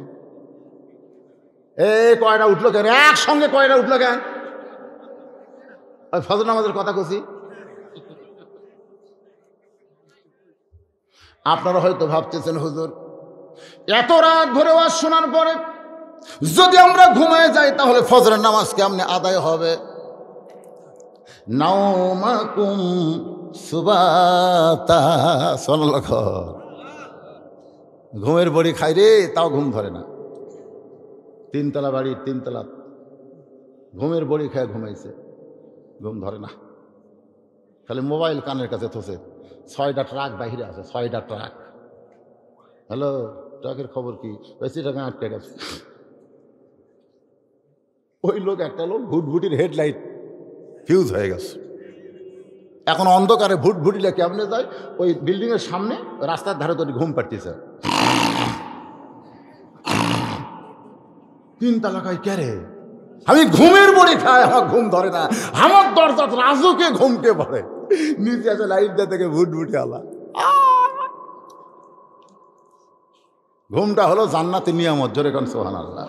এই কয়টা উঠলো কেন? একসঙ্গে কয়টা উঠলো কেন? ফজর নামাজের কথা কছি। আপনারা হয়তো ভাবতেছেন হুজুর এত রাত ধরে ওয়াজ শোনার পরে যদি আমরা ঘুমায় যাই তাহলে ফজরের নামাজ কেমনে আদায় হবে? নাওমাকুম সুবাতা, সোনালখ ঘুমের বড়ি খাই রে, তাও ঘুম ধরে না। 3 তলা বাড়ির 3 তলা ঘুমের বড়ি খায় ঘুমাইছে, ঘুম ধরে না। খালি মোবাইল কানের কাছে থসে। 6টা ট্রাক বাহিরে আছে, 6টা ট্রাক। হ্যালো, ট্রাকের খবর কি? বেশি টাকা আটকে গেছে। ওই লোক একটা লোক ভুটভুটির হেডলাইট ফিউজ হয়ে গেছে। এখন অন্ধকারে ভুটভুটিটা কেমনে যায়? ওই বিল্ডিংয়ের সামনে রাস্তার ধারে তোর ঘুম পাড়তেছে। 3 তালাকায় কে রে? আমি ঘুমের বড়ি খাই, আমার ঘুম ধরে না। আমার দরজা রাজুকে ঘুমকে পড়ে। নিচে আছে লাইটটা থেকে ভুটভুটি আলা। ঘুমটা হলো জান্নাতি নিয়ামত, জোরে কোন সুবহানাল্লাহ।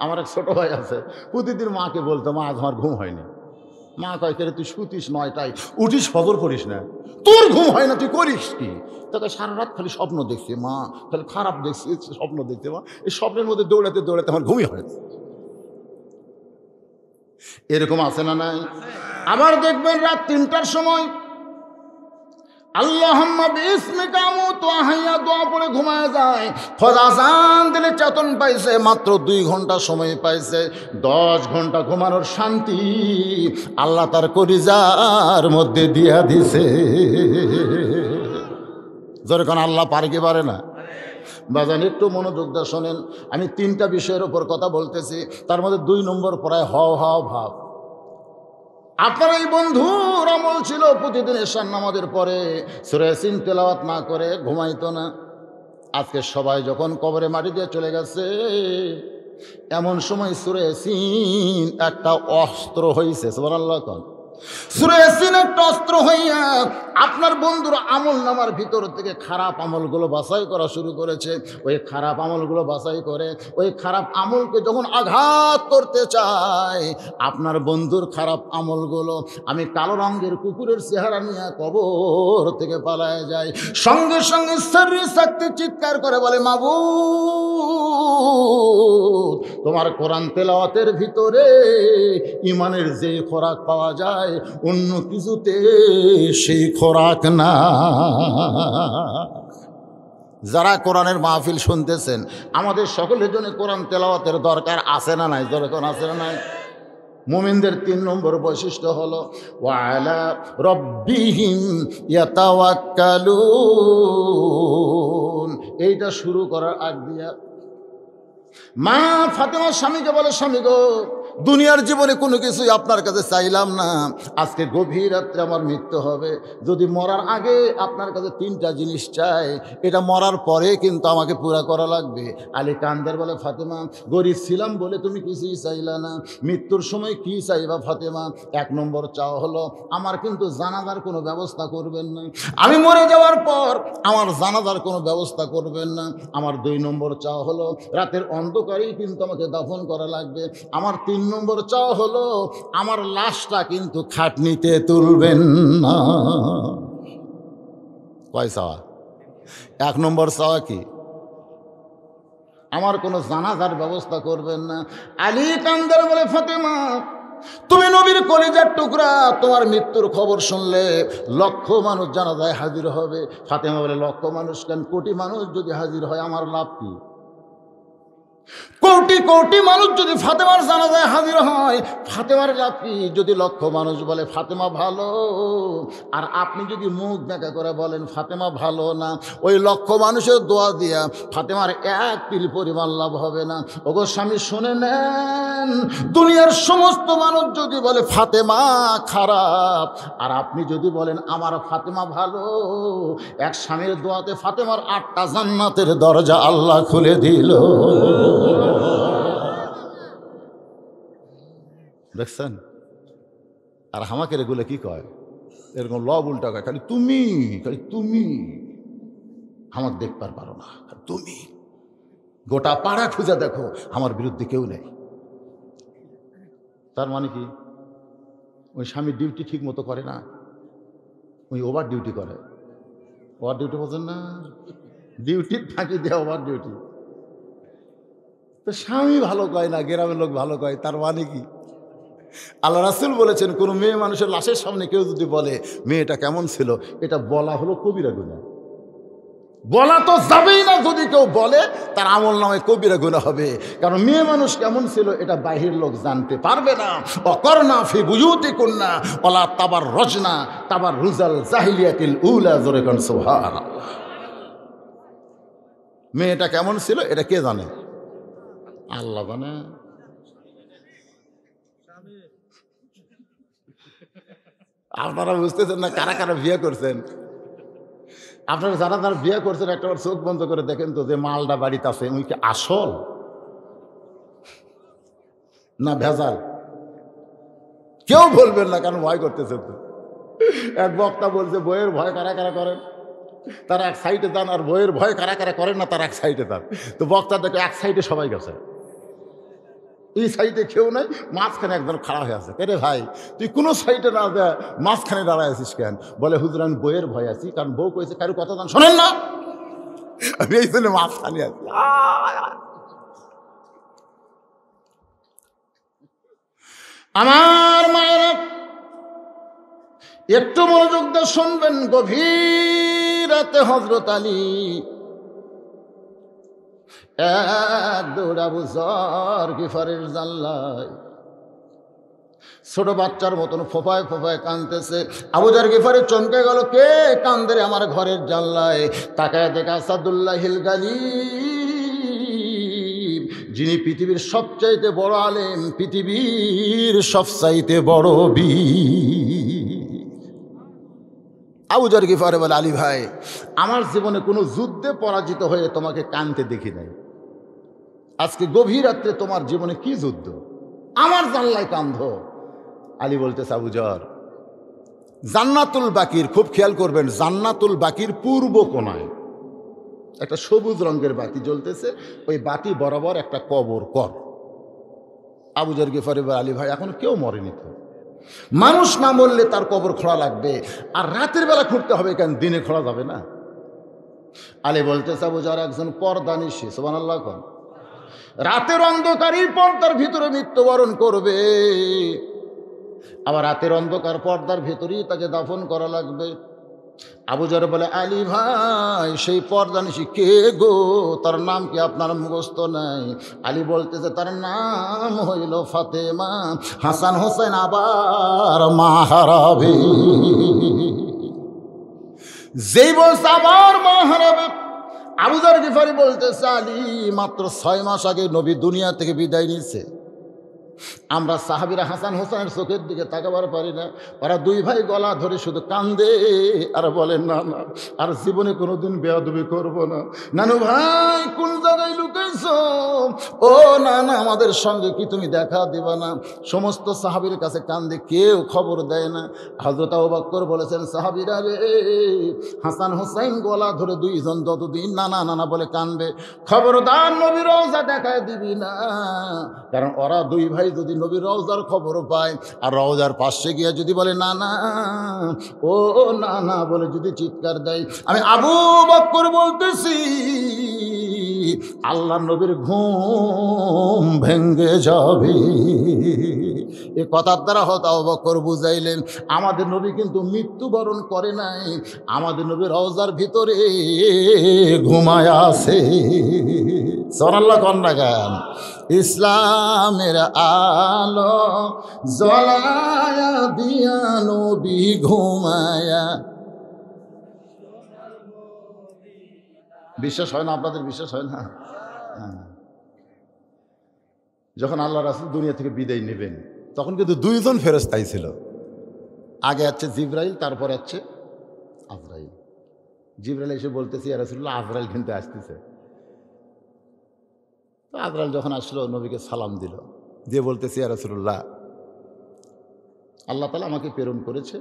আমার এক ছোট ভাই আছে, প্রতিদিন মাকে বলতো মা আজ আমার ঘুম হয়নি। মা কয় কে রে তুই শুতিস 9টায়, উঠিস ফজর করিস না, তোর ঘুম হয় না, তুই করিস কি? তোকে সারা রাত খালি স্বপ্ন দেখছি মা, খালি খারাপ দেখছি স্বপ্ন দেখতে মা, এই স্বপ্নের মধ্যে দৌড়াতে দৌড়াতে আমার ঘুমই হয় না। এরকম আছে না নাই? আবার দেখবেন রাত 3টার সময় আল্লাহুম্মা বিসমিকা আমুতু ওয়া আহইয়া দোয়া পড়ে ঘুমায় যায়। ফজর আযান দিলে চেতন পাইছে, মাত্র 2 ঘন্টা সময় পাইছে। 10 ঘন্টা ঘুমানোর শান্তি আল্লাহ তার কলিজার মধ্যে দিয়া দিছে। জোরে কোন আল্লাহ পারে কি পারে না? বাজান একটু মনোযোগ দিয়ে শোনেন, আমি 3টা বিষয়ের উপর কথা বলতেছি, তার মধ্যে 2 নম্বর প্রায় হও হও ভাব। আপনার এই বন্ধুর আমল ছিল প্রতিদিন এশার নামাজের পরে সূরা ইয়াসিন তেলাওয়াত না করে ঘুমাইতো না। আজকে সবাই যখন কবরে মাটি দিয়ে চলে গেছে, এমন সময় সূরা ইয়াসিন একটা অস্ত্র হইছে। সুবহানাল্লাহ। সূরা ইয়াসিন একটা অস্ত্র হইয়া আপনার বন্ধুর আমল নামার ভিতর থেকে খারাপ আমলগুলো বাছাই করা শুরু করেছে। ওই খারাপ আমলগুলো বাছাই করে ওই খারাপ আমলকে যখন আঘাত করতে চায়, আপনার বন্ধুর খারাপ আমলগুলো আমি কালো রঙের কুকুরের চেহারা নিয়ে কবর থেকে পালায় যায়। সঙ্গে সঙ্গে শরীর শক্তি চিৎকার করে বলে মাবুদ, তোমার কোরআন তেলাওয়াতের ভিতরে ইমানের যে খোরাক পাওয়া যায় অন্য কিছুতে সেই খোরাক না। যারা কোরআনের মাহফিল শুনতেছেন, আমাদের সকলের জন্য কোরআন তেলাওয়াতের দরকার আছে না নাই? দরকার আছে না নাই? মুমিনদের 3 নম্বর বৈশিষ্ট্য হলো ওয়ালা রব্বিহিম ইয়াতাওয়াক্কালুন। এইটা শুরু করার আগ দিয়া মা ফাতেমার স্বামীকে বলে, স্বামী গো, দুনিয়ার জীবনে কোনো কিছুই আপনার কাছে চাইলাম না, আজকে গভীর রাত্রে আমার মৃত্যু হবে, যদি মরার আগে আপনার কাছে তিনটা জিনিস চাই, এটা মরার পরে কিন্তু আমাকে পুরা করা লাগবে। আলী কান্দের বলে, ফাতেমা গরিব ছিলাম বলে তুমি কিছুই চাইলা না, মৃত্যুর সময় কি চাইবা ফাতেমা? এক নম্বর চাওয়া হলো আমার কিন্তু জানাজার কোনো ব্যবস্থা করবেন না, আমি মরে যাওয়ার পর আমার জানাজার কোনো ব্যবস্থা করবেন না। আমার 2 নম্বর চাওয়া হলো রাতের অন্ধকারেই কিন্তু আমাকে দাফন করা লাগবে। আমার 3 নম্বর চাওয়া হলো আমার লাশটা কিন্তু খাটনিতে তুলবেন না। কয় চাওয়া? 1 নম্বর চাওয়া কি? আমার কোনো জানাজার ব্যবস্থা করবেন না। আলী কান্দার বলে, ফাতেমা তুমি নবীর কলিজার টুকরা, তোমার মৃত্যুর খবর শুনলে লক্ষ মানুষ জানাজায় হাজির হবে। ফাতেমা বলে, লক্ষ মানুষ কেন, কোটি মানুষ যদি হাজির হয় আমার লাভ কি? কোটি কোটি মানুষ যদি ফাতেমার জানাজায় হাজির হয়, ফাতেমার লাভ কি? যদি লক্ষ মানুষ বলে ফাতেমা ভালো, আর আপনি যদি মুখ দেখা করে বলেন ফাতেমা ভালো না, ওই লক্ষ মানুষের দোয়া দিয়া ফাতেমার 1 তিল পরিমাণ লাভ হবে না। ওগো স্বামী শুনে নেন, দুনিয়ার সমস্ত মানুষ যদি বলে ফাতেমা খারাপ, আর আপনি যদি বলেন আমার ফাতেমা ভালো, এক স্বামীর দোয়াতে ফাতেমার 8টা জান্নাতের দরজা আল্লাহ খুলে দিল। দেখছেন? আর আমাকে এগুলো কি কয়, এরকম লব উল্টা কয়, খালি তুমি আমাকে দেখবার পারো না, তুমি গোটা পাড়া খুঁজে দেখো আমার বিরুদ্ধে কেউ নেই। তার মানে কি? ওই স্বামী ডিউটি ঠিক মতো করে না, ওই ওভার ডিউটি করে। ওভার ডিউটি বোঝেন না? ডিউটির ফাঁকি দেওয়া ওভার ডিউটি। তো স্বামী ভালো কয় না, গ্রামের লোক ভালো কয়, তার মানে কি? আল্লাহ রাসূল বলেছেন, কোনো মেয়ে মানুষের লাশের সামনে কেউ যদি বলে মেয়েটা কেমন ছিল, এটা বলা হলো কবিরা গুনাহ। বলা তো যাবেই না, যদি কেউ বলে তার আমল নামায় কবিরা গুনাহ হবে। কারণ মেয়ে মানুষ কেমন ছিল এটা বাহির লোক জানতে পারবে না। অকরনা ফি বুয়ুতিকুন্না ওয়ালা তাবাররুজনা তাবাররুজাল জাহিলিয়াতিল উলা, জোরে কোন সুবহানাল্লাহ। মেয়েটা কেমন ছিল এটা কে জানে? আল্লাহ জানে। আপনারা বুঝতেছেন না কারা কারা বিয়ে করছেন? আপনারা যারা যারা বিয়ে করছেন একটাবার চোখ বন্ধ করে দেখেন তো, যে মালটা বাড়িতে আছে উনি কি আসল না ভেজাল? কেউ বলবেন না, কারণ ভয় করতেছেন তো। এক বক্তা বলছে বইয়ের ভয় কারা কারা করেন, তারা এক সাইডে যান, আর বইয়ের ভয় কারা কারা করেন না তারা এক সাইডে যান। তো বক্তা দেখে এক সাইডে সবাই গেছে, এই সাইডে কেউ নাই, মাঝখানে একজন খাড়া হয়ে আছে। আরে ভাই তুই কোনো সাইডে না যা, মাঝখানে দাঁড়ায় আছিস কেন? বলে হুজুর আমি বইয়ের ভয় আছি, কারণ বউ কইছে কারো কথা জান শোনেন না, আমি এই জন্য মাঝখানে আছি। আমার মায়েরা একটু মনোযোগ দিয়ে শুনবেন। গভীর রাতে হযরত আলী এক দৌড় আবু যর গিফারের জানলায়, ছোট বাচ্চার মতন ফোফায় ফোফায় কাঁদতেছে। আবু যর গিফারি চমকে গেল, কে কান্দে রে আমার ঘরের জানলায়? তাকায় দেখা আসাদুল্লাহিল গালিব, যিনি পৃথিবীর সবচাইতে বড় আলেম, পৃথিবীর সবচাইতে বড় বীর। আবু যর গিফারি বলে, আলী ভাই আমার জীবনে কোনো যুদ্ধে পরাজিত হয়ে তোমাকে কাঁদতে দেখি নাই, আজকে গভীর রাত্রে তোমার জীবনে কি যুদ্ধ, আমার জানলায় কাঁদো? আলী বলতেছে, আবু যর জান্নাতুল বাকির, খুব খেয়াল করবেন, জান্নাতুল বাকির পূর্ব কোণায় একটা সবুজ রঙের বাতি জ্বলতেছে, ওই বাতি বরাবর একটা কবর কর। আবু যর গিফারি বলে, আলী ভাই এখন কেউ মরেনি তো, মানুষ না মরলে তার কবর খোঁড়া লাগবে, আর রাতের বেলা খুঁড়তে হবে কেন, দিনে খোঁড়া যাবে না? আলী বলতেছে, আবু যর একজন পর্দানিশী, সুবহানাল্লাহ কোন, রাতের অন্ধকারই পর্দার ভিতরে মৃত্যুবরণ করবে, আবার রাতের অন্ধকার পর্দার ভিতরেই তাকে দাফন করা লাগবে। আবু যর বলে, আলী ভাই সেই পর্দানিশী কে গো, তার নাম কি আপনার মুখস্থ নাই? আলী বলতেছে, তার নাম হইল ফাতেমা, হাসান হোসেন আবার মা হারাবে। যেই বলছে আবার মা হারাবে, আবু যর গিফারি বলতেছে, আলী মাত্র 6 মাস আগে নবী দুনিয়া থেকে বিদায় নিয়েছে, আমরা সাহাবীরা হাসান হোসেনের চোখের দিকে তাকাবার পারি না। ওরা দুই ভাই গলা ধরে শুধু কান্দে আর বলেন, না না, আর জীবনে কোনোদিন বেয়াদবি করব না। নানু ভাই কোন জায়গায় লুকাইছো? ও না না, আমাদের সঙ্গে কি তুমি দেখা দিবা না? সমস্ত সাহাবীর কাছে কান্দে, কেউ খবর দেয় না। হযরত আবু বকর বলেছেন, সাহাবীরা রে, হাসান হোসেন গলা ধরে দুইজন যতদিন না না না না বলে কান্দবে, খবরদার নবীর রওজা দেখায় দিবি না। কারণ ওরা দুই ভাই যদি নবীর রওজার খবর পায় আর রওজার পাশে গিয়ে যদি বলে না না, ও না না বলে যদি চিৎকার দেয়, আমি আবু বকর বলতেছি আল্লাহ নবীর ঘুম ভেঙ্গে যাবে। এ কথার দ্বারা হয়তো আবু বকর বুঝাইলেন, আমাদের নবী কিন্তু মৃত্যুবরণ করে নাই, আমাদের নবী রওজার ভিতরে ঘুমায় আছে। সুবহানাল্লাহ কন্যা গান। ইসলামের আলো জ্বলায়া দিয়া নবী ঘুমায়া। বিশ্বাস হয় না আপনাদের? বিশ্বাস হয় না? যখন আল্লাহ রাসূল দুনিয়া থেকে বিদায় নেবেন তখন কিন্তু দুইজন ফেরেশতাই ছিল। আগে আছে জিবরাইল, তারপরে আছে আজরাইল। জিবরাইল এসে বলতেছে, ইয়া রাসূলুল্লাহ, আজরাইল কিন্তু আসতেছে। তো আজরাইল যখন আসলো নবীকে সালাম দিল, দিয়ে বলতেছে, ইয়া রাসূলুল্লাহ, আল্লাহ তাআলা আমাকে প্রেরণ করেছে,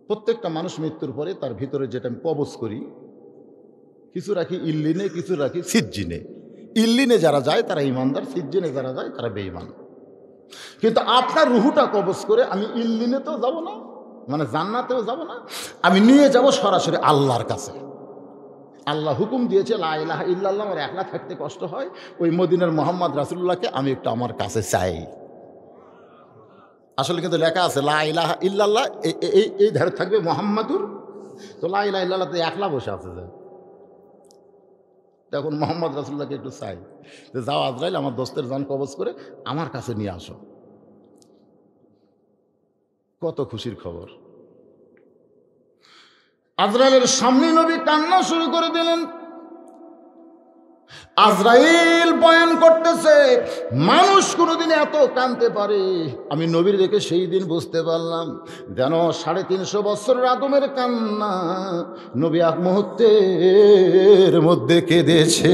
প্রত্যেকটা মানুষ মৃত্যুর পরে তার ভিতরে যেটা আমি কবজ করি, কিছু রাখি ইল্লিনে, কিছু রাখি সিজ্জিনে। ইল্লিনে যারা যায় তারা ইমানদার, সিজ্জিনে যারা যায় তারা বেঈমান। কিন্তু আপনার রুহুটা কবজ করে আমি ইল্লিনেতেও যাব না, মানে জান্নাতেও যাব না, আমি নিয়ে যাব সরাসরি আল্লাহর কাছে। আল্লাহ হুকুম দিয়েছে, লা ইলাহা ইল্লাল্লাহ, আমার একলা থাকতে কষ্ট হয়, ওই মদিনার মুহাম্মদ রাসূলুল্লাহকে আমি একটু আমার কাছে চাই। আসলে কিন্তু লেখা আছে লা ইলাহা ইল্লাল্লাহ, এই ধারে থাকবে মুহাম্মাদুর। তো লা ইলাহা ইল্লাল্লাহ তো একলা বসে আছে, তখন মুহাম্মদ রাসূলুল্লাহকে একটু চাই যে, যাও আজরাইল, আমার দোস্তের জান কবজ করে আমার কাছে নিয়ে আসো। কত খুশির খবর! আজরাইলের সামনে নবী কান্না শুরু করে দিলেন। আজরাইল বয়ান করতেছে, মানুষ কোনোদিন এত কাঁদতে পারে আমি নবীর দেখে সেই দিন বুঝতে পারলাম, যেন 350 বছরের আদমের কান্না নবী এক মুহূর্তের মধ্যে কেঁদেছে।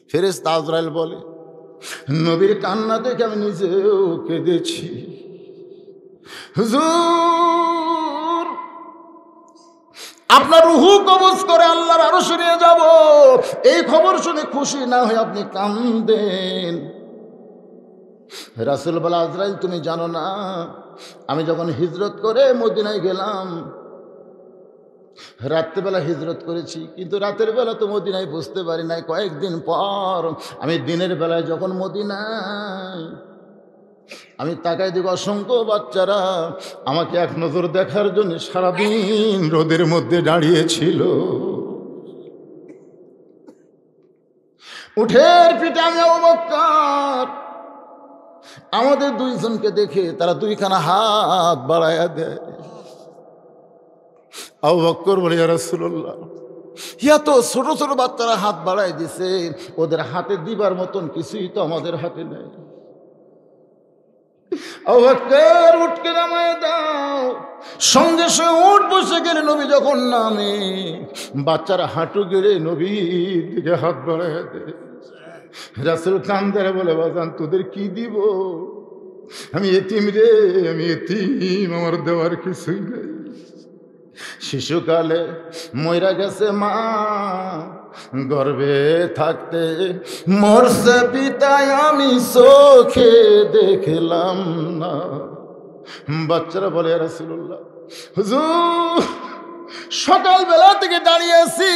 ফেরেশতা আজরাইল বলে, নবীর কান্না দেখে আমি নিজেও কেঁদেছি। হুজুর, আপনার রুহু কবজ করে আল্লাহর আরশে নিয়ে যাব, এই খবর শুনে খুশি না হয়ে আপনি কাঁদেন। রাসূল বলে, আজরাইল তুমি জানো না, আমি যখন হিজরত করে মদিনায় গেলাম, রাত্রেবেলা হিজরত করেছি, কিন্তু রাতের বেলা তো মদিনায় বুঝতে পারি নাই। কয়েকদিন পর আমি দিনের বেলায় যখন মদিনায় আমি তাকাই দেখি অসংখ্য বাচ্চারা আমাকে এক নজর দেখার জন্য সারাদিন রোদের মধ্যে দাঁড়িয়েছিল। উঠের পিঠে আমি আবু বকর, আমাদের দুইজনকে দেখে তারা দুইখানা হাত বাড়ায়া দেয়। আবু বকর বলে, ইয়া রাসূলুল্লাহ, এত ছোট ছোট বাচ্চারা হাত বাড়ায় দিছে, ওদের হাতে দিবার মতন কিছুই তো আমাদের হাতে নেই। আবু বকর, উঠকে নামায় দাও। সঙ্গে সঙ্গে উঠ বসে গেলে নবী যখন নামে, বাচ্চারা হাঁটু গেড়ে নবীর দিকে হাত বাড়ায় দেয়। রাসূল কান্দে বলে, বাজান তোদের কি দিব? আমি এতিম রে, আমি এতিম, আমার দেওয়ার কিছুই নেই। শিশুকালে মইরা গেছে মা, গর্ভে থাকতে মরছে পিতায়, আমি চোখে দেখলাম না। বাচ্চারা বলে, ইয়া রাসূলুল্লাহ, হুজুর সকালবেলা থেকে দাঁড়িয়ে আছি,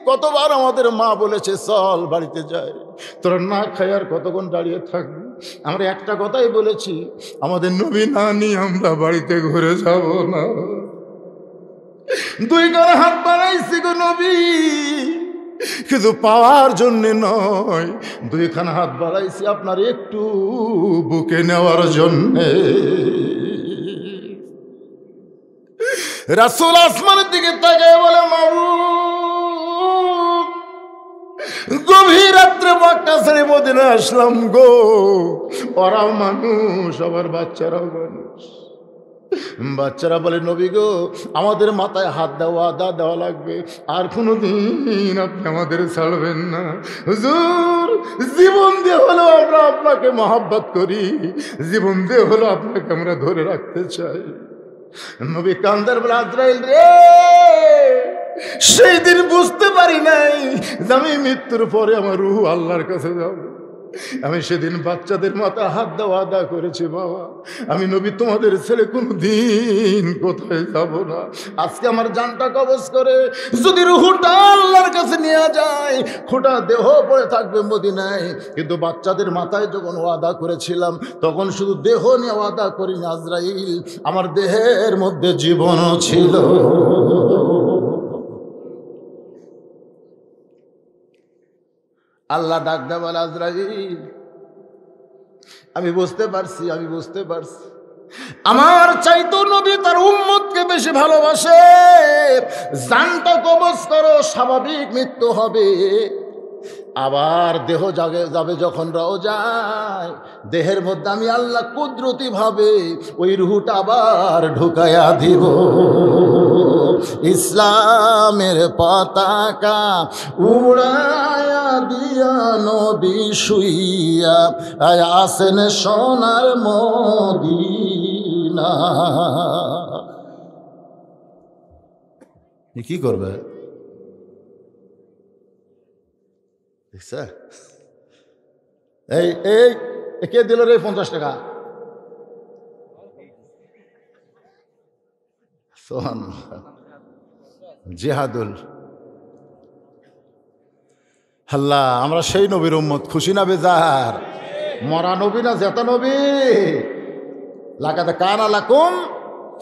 কতবার আমাদের মা বলেছে চল বাড়িতে যাই, তোরা না খাই আর কতক্ষণ দাঁড়িয়ে থাকবি? আমরা একটা কথাই বলেছি, আমাদের নবী না নিয়ে আমরা বাড়িতে ঘুরে যাব না। দুই করে হাত বাড়াইছি গো নবী, কিন্তু পাওয়ার জন্যে নয়, দুইখানা হাত বাড়াইছি আপনার একটু বুকে নেওয়ার জন্যে। রাসূল আসমানের দিকে তাকিয়ে বলে, মাবুদ গভীর রাত্রে মক্কা ছেড়ে মদিনা আসলাম গো। ওরাও মানুষ, আবার বাচ্চারাও মানুষ। বাচ্চারা বলে নবী গো, আমাদের মাথায় হাত দেওয়া আদা দেওয়া লাগবে, আর কোনোদিন আপনি আমাদের ছাড়বেন না। হুজুর, জীবন দিয়ে হলো আমরা আপনাকে মহব্বত করি, জীবন দিয়ে হলো আপনাকে আমরা ধরে রাখতে চাই। নবী কান্দার বলে আজরাইল রে, সেই দিন বুঝতে পারি নাই যে আমি মৃত্যুর পরে আমার রূহ আল্লাহর কাছে যাবে। আমি সেদিন বাচ্চাদের মাথায় হাত দেওয়া আদা করেছি, বাবা আমি নবী তোমাদের ছেড়ে কোনো দিন কোথায় যাব না। আজকে আমার জানটা কবজ করে যদি রুহুটা আল্লাহর কাছে নিয়ে যায়, খোটা দেহ পড়ে থাকবে মদিনায়, কিন্তু বাচ্চাদের মাথায় যখন ওয়াদা করেছিলাম তখন শুধু দেহ নিয়ে ওয়াদা করিনি আজরাইল, আমার দেহের মধ্যে জীবনও ছিল। আল্লাহ ডাক দেয় বলে আজরাইল, আমি বুঝতে পারছি, আমি বুঝতে পারছি আমার চাইতো নবী তার উম্মতকে বেশি ভালোবাসে। জানটা কবজ করো, স্বাভাবিক মৃত্যু হবে, আবার দেহ জাগে যাবে যখন রওজায়, দেহের মধ্যে আমি আল্লাহ কুদরতি ভাবে ওই রুহটা আবার ঢুকায়া দিব। ইসলামের পতাকা উড়ায়া দিয়া নবী শুইয়া আসেন সোনার মদিনা। কি করবে দেখছে? এই এই কে দিল রে 50 টাকা? জিহাদুল আল্লাহ, আমরা সেই নবীর উম্মত, খুশি না বেজার? মরা নবী না জেতা নবী। লাকাদ কানা লাকুম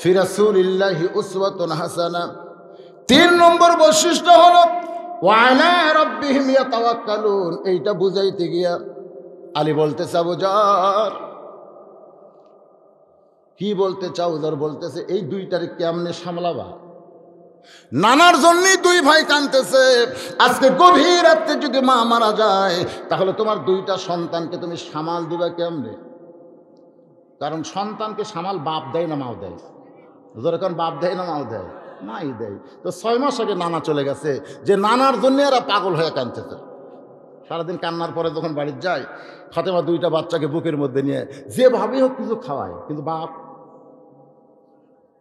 ফি রাসূলিল্লাহি উসওয়াতুন হাসানা। 3 নম্বর বৈশিষ্ট্য হলো ওয়া আলা রাব্বিহিম ইয়াতাওয়াক্কালুন। এইটা বুঝাইতে গিয়া আলী বলতে চাও যার কি বলতে চাও, যার বলতেছে এই 2টারে কেমনে সামলাবা? নানার জন্যই 2 ভাই কাঁদতেছে। আজকে গভীর রাতে যদি মা মারা যায়, তাহলে তোমার 2টা সন্তানকে তুমি সামাল দিবা কেমনে? কারণ সন্তানকে সামাল বাপ দেয় না মাও দেয়? যখন বাপ দেয় না মাও দেয়? মাই দেয়। তো 6 মাস আগে নানা চলে গেছে, যে নানার জন্য এরা পাগল হয়ে কাঁদতেছে। সারাদিন কান্নার পরে যখন বাড়ির যায়, ফাতেমা 2টা বাচ্চাকে বুকের মধ্যে নিয়ে যেভাবেই হোক কিছু খাওয়ায়, কিন্তু বাপ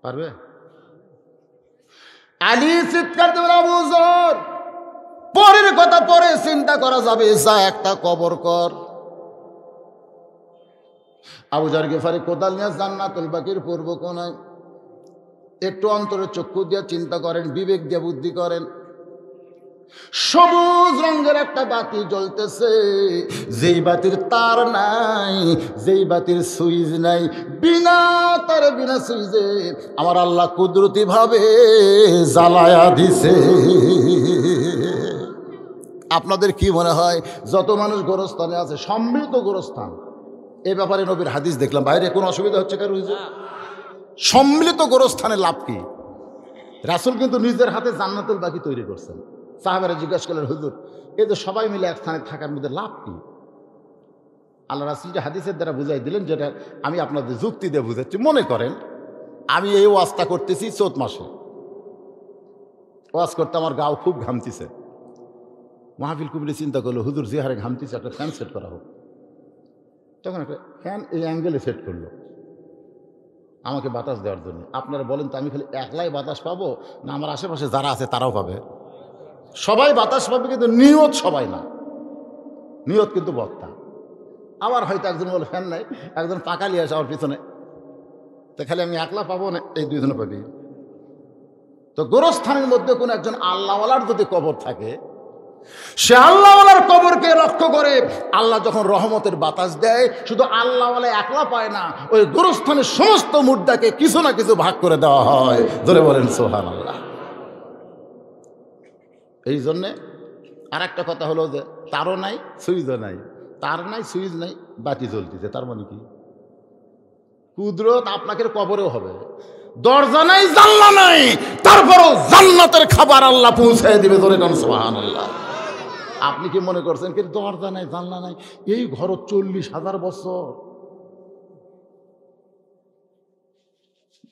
পারবে? আলী চিৎকার দেবেন, আবু যর পরের কথা পরে চিন্তা করা যাবে, যা একটা কবর কর। আবু যর গিফারি কোদাল নিয়ে জান্নাতুল বাকির পূর্ব কোনায় একটু অন্তরে চক্ষু দিয়ে চিন্তা করেন, বিবেক দিয়ে বুদ্ধি করেন। সবুজ রঙের একটা বাতি জ্বলতেছে, যেই বাতির তার নাই, যেই বাতির সুইচ নাই, বিনা তারে বিনা সুইচে আমার আল্লাহ কুদরতি ভাবে জ্বালায়া দিছে। আপনাদের কি মনে হয় যত মানুষ গোরস্থানে আছে, সমৃদ্ধ গোরস্থান, এই ব্যাপারে নবীর হাদিস দেখলাম, বাইরে কোনো অসুবিধা হচ্ছে কারো? সম্মিলিত গোরস্থানের লাভ কি? রাসূল কিন্তু নিজের হাতে জান্নাতুল বাকি তৈরি করছেন। সাহাবারা জিজ্ঞাসা করলেন, হুজুর এই যে সবাই মিলে এক স্থানে থাকার মধ্যে লাভ কি? আল্লাহ রাসূল যে হাদিসের দ্বারা বুঝাই দিলেন, যেটা আমি আপনাদের যুক্তি দিয়ে বুঝাচ্ছি। মনে করেন আমি এই ওয়াজটা করতেছি চৈত মাসে, ওয়াজ করতে আমার গাও খুব ঘামতিছে। মাহফিল কুবলি চিন্তা করলো, হুজুর যে হারে ঘামতিছে একটা ফ্যান সেট করা হোক। তখন একটা ফ্যান এই অ্যাঙ্গেলে সেট করলো আমাকে বাতাস দেওয়ার জন্য। আপনারা বলেন তো, আমি খালি একলাই বাতাস পাবো না আমার আশেপাশে যারা আছে তারাও পাবে? সবাই বাতাস পাবে, কিন্তু নিয়ত সবাই না। নিয়ত কিন্তু বক্তা। আবার হয়তো একজন বলে ফ্যান নাই, একজন পাকা নিয়ে আসে আমার পিছনে, তো খালি আমি একলা পাবো না, এই 2 জনে পাবি। তো গোরস্থানের মধ্যে কোনো একজন আল্লাহওয়ালার যদি কবর থাকে, সে আল্লাহওয়ালার কবরকে লক্ষ্য করে আল্লাহ যখন রহমতের বাতাস দেয়, শুধু আল্লাহওয়ালা একলা পায় না, ওই গোরস্থানের সমস্ত মুর্দাকে কিছু না কিছু ভাগ করে দেওয়া হয়। ধরে বলেন সুবহানাল্লাহ। এই জন্যে আর একটা কথা হলো যে তারও নাই সুইচও নাই, তার নাই সুইচ নাই, বাতি জ্বলতেছে। তার মানে কি? কুদরত আপনাকে কবরেও হবে। দরজা নাই জানলা নাই, তারপরও জান্নাতের খাবার আল্লাহ পৌঁছায় দিবে। ধরে সুবহানাল্লাহ। আপনি কি মনে করছেন কি দরজা নাই জানলা নাই? এই ঘর 40,000 বছর।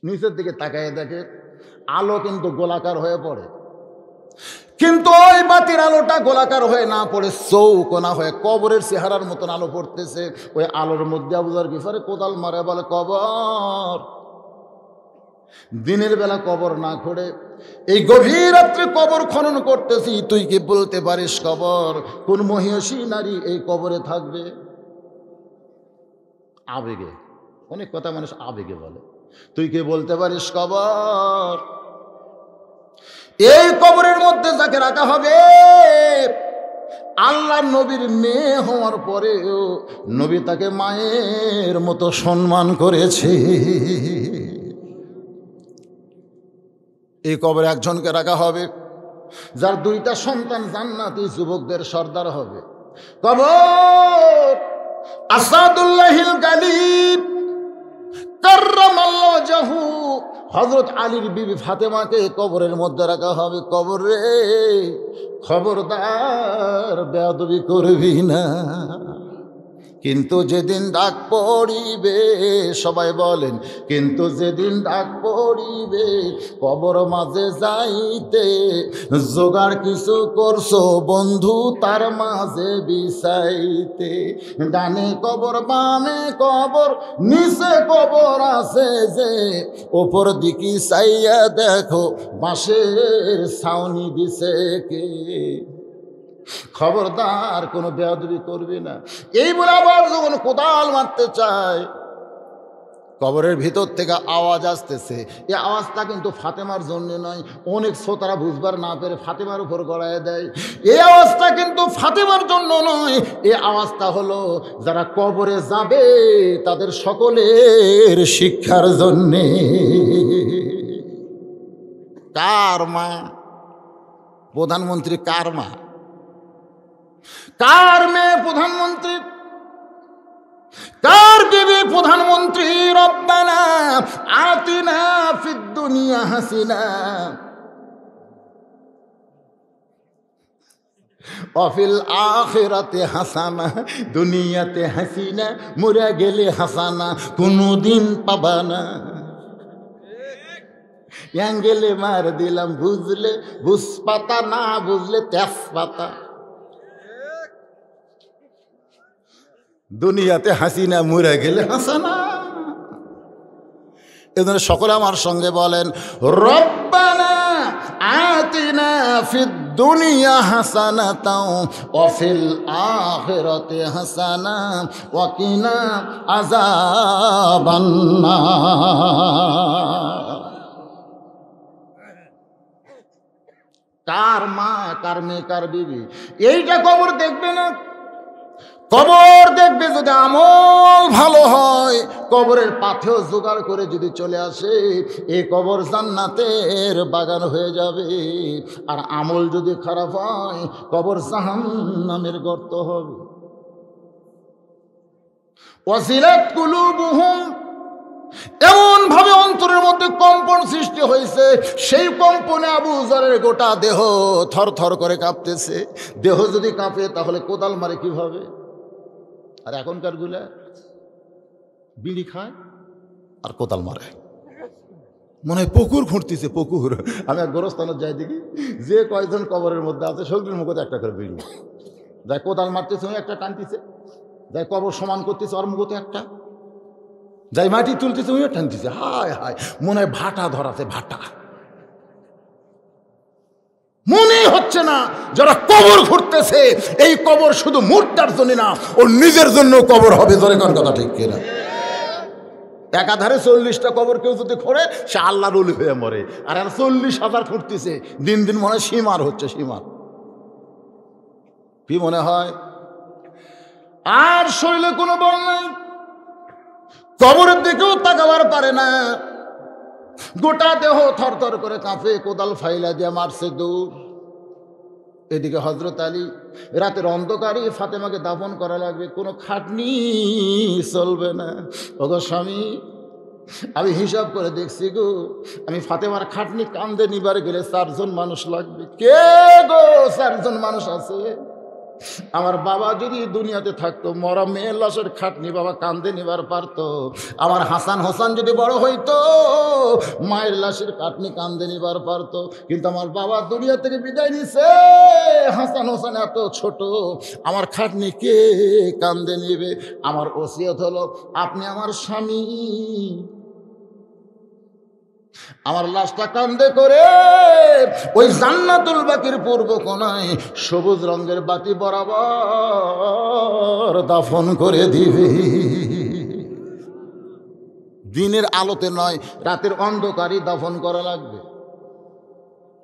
নিচের দিকে তাকায় দেখে আলো কিন্তু গোলাকার হয়ে পড়ে, কিন্তু ওই বাতির আলোটা গোলাকার হয়ে না পড়ে চৌকোনা হয়ে কবরের চেহারার মতন আলো পড়তেছে। ওই আলোর মধ্যে আবুজার গিফারে কোদাল মারে বলে কবর। দিনের বেলা কবর না করে এই গভীর রাত্রে কবর খনন করতেছি, তুই কি বলতে পারিস কবর কোন মহিষী নারী এই কবরে থাকবে? আবেগে, অনেক কথা মানুষ আবেগে বলে। তুই কি বলতে পারিস কবর এই কবরের মধ্যে যাকে রাখা হবে আল্লাহ নবীর মেয়ে হওয়ার পরেও নবী তাকে মায়ের মতো সম্মান করেছে। এই কবরে একজনকে রাখা হবে যার 2টা সন্তান জান্নাতি যুবকদের সর্দার হবে। কবর আসাদুল্লাহিল গালিব কাররামাল্লাহু ওয়াজহু হযরত আলীর বিবি ফাতেমাকে কবরের মধ্যে রাখা হবে। কবরে খবরদার বেয়াদবি করবি না, কিন্তু যেদিন ডাক পড়িবে, সবাই বলেন, কিন্তু যেদিন ডাক পড়িবে কবর মাঝে যাইতে জোগাড় কিছু করছো বন্ধু তার মাঝে বিছাইতে। ডানে কবর বামে কবর নিচে কবর আছে যে, ওপর দিকে চাইয়া দেখো বাঁশের ছাউনি দিছে কে। খবরদার কোনো বেয়াদবি করবি না। এই বলে আবার যখন কোদাল মারতে চায় কবরের ভিতর থেকে আওয়াজ আসতেছে। এই আওয়াজটা কিন্তু ফাতেমার জন্য নয়, অনেক শ্রোতারা বুঝবার না পেরে ফাতেমার উপর গড়ায় দেয়। এই আওয়াজটা কিন্তু ফাতেমার জন্য নয়, এই আওয়াজটা হলো যারা কবরে যাবে তাদের সকলের শিক্ষার জন্যে। কার মা? প্রধানমন্ত্রী কার মা? কার মেয়ে প্রধানমন্ত্রী? কার বিবি প্রধানমন্ত্রী? রব্বানা আতিনা ফিদ দুনিয়া হাসিনা অফিল আখিরাতে হাসানা, দুনিয়াতে হাসিনা, মরে গেলে হাসানা কোনদিন পাবা না। অ্যাঙ্গেলে মার দিলাম বুঝলে বুঝপাতা, না বুঝলে তেজপাতা। দুনিয়াতে হাসিনা, মরে গেলে হাসানা। এজন্য সকলে আমার সঙ্গে বলেন রব্বানা আতিনা ফিদ দুনিয়া হাসানাতাও ওয়া ফিল আখিরাতি হাসানা ওয়া কিনা আযাবান নার। কার মা, কার মেয়ে, কার বিবি? এইটা কবর দেখবে না। কবর দেখবে যদি আমল ভালো হয়, কবরের পাথেও জোগাড় করে যদি চলে আসে, এই কবর জান্নাতের বাগান হয়ে যাবে। আর আমল যদি খারাপ হয় কবর জাহান্নামের গর্ত হবে। ওয়াসিলাত কুলুবুহুম, এমন ভাবে অন্তরের মধ্যে কম্পন সৃষ্টি হয়েছে, সেই কম্পনে আবু যরের গোটা দেহ থরথর করে কাঁপতেছে। দেহ যদি কাঁপে তাহলে কোদাল মারে কিভাবে? আর এখনকার গুলা বিড়ি খায় আর কোদাল মারে, মনে হয় পুকুর খুঁড়তেছে পুকুর। আমি এক গোরস্থানের যাই দেখি, যে কয়জন কবরের মধ্যে আছে সকলের মুখে একটা করে বিড়ি, যাই কোদাল মারতেছে ওই একটা টানতেছে, যাই কবর সমান করতেছে ওর মুখতে একটা, যাই মাটি তুলতেছে ওই টানতেছে। হায় হায়, মনে হয় ভাটা ধরাছে, ভাটা। মনে হচ্ছে না যারা কবর ঘুরতেছে এই কবর শুধু মুর্দার জন্য না, ওর নিজের জন্য কবর হবে। ধরে কোন কথা ঠিক কিনা? একাধারে 40টা কবর কেউ যদি খোঁড়ে সে আল্লাহর ওলি হয়ে মরে, আর 40,000 খুঁড়তেছে। দিন দিন মনে হয় সীমার হচ্ছে, সীমার। কি মনে হয়? আর শরীরে কোনো বল নাই, কবরের দিকেও তাকাবার পারে না, গোটা দেহ থরথর করে কাঁপে। কোদাল ফাইলা দিয়ে মারছে দূর। এদিকে হযরত আলী রাতের অন্ধকারে ফাতেমাকে দাফন করা লাগবে, কোনো খাটনি চলবে না। ওগো স্বামী, আমি হিসাব করে দেখছি গো, আমি ফাতেমার খাটনি কান্দে নিবার গেলে 4 জন মানুষ লাগবে। কে গো 4 জন মানুষ আছে? আমার বাবা যদি দুনিয়াতে থাকতো, মরা মেয়ের লাশের খাটনি বাবা কান্দে নিবার পারতো। আমার হাসান হোসেন যদি বড় হইতো, মায়ের লাশের খাটনি কান্দে নিবার পারতো। কিন্তু আমার বাবা দুনিয়া থেকে বিদায় নিছে, হাসান হোসেন এত ছোট, আমার খাটনি কে কান্দে নিবে? আমার ওসিয়ত হলো, আপনি আমার স্বামী, আমার লাশটা কান্দে করে ওই জান্নাতুল বাকির পূর্ব কোণায় সবুজ রঙের বাতি বরাবর দাফন করে দিবে। দিনের আলোতে নয়, রাতের অন্ধকারই দাফন করা লাগবে।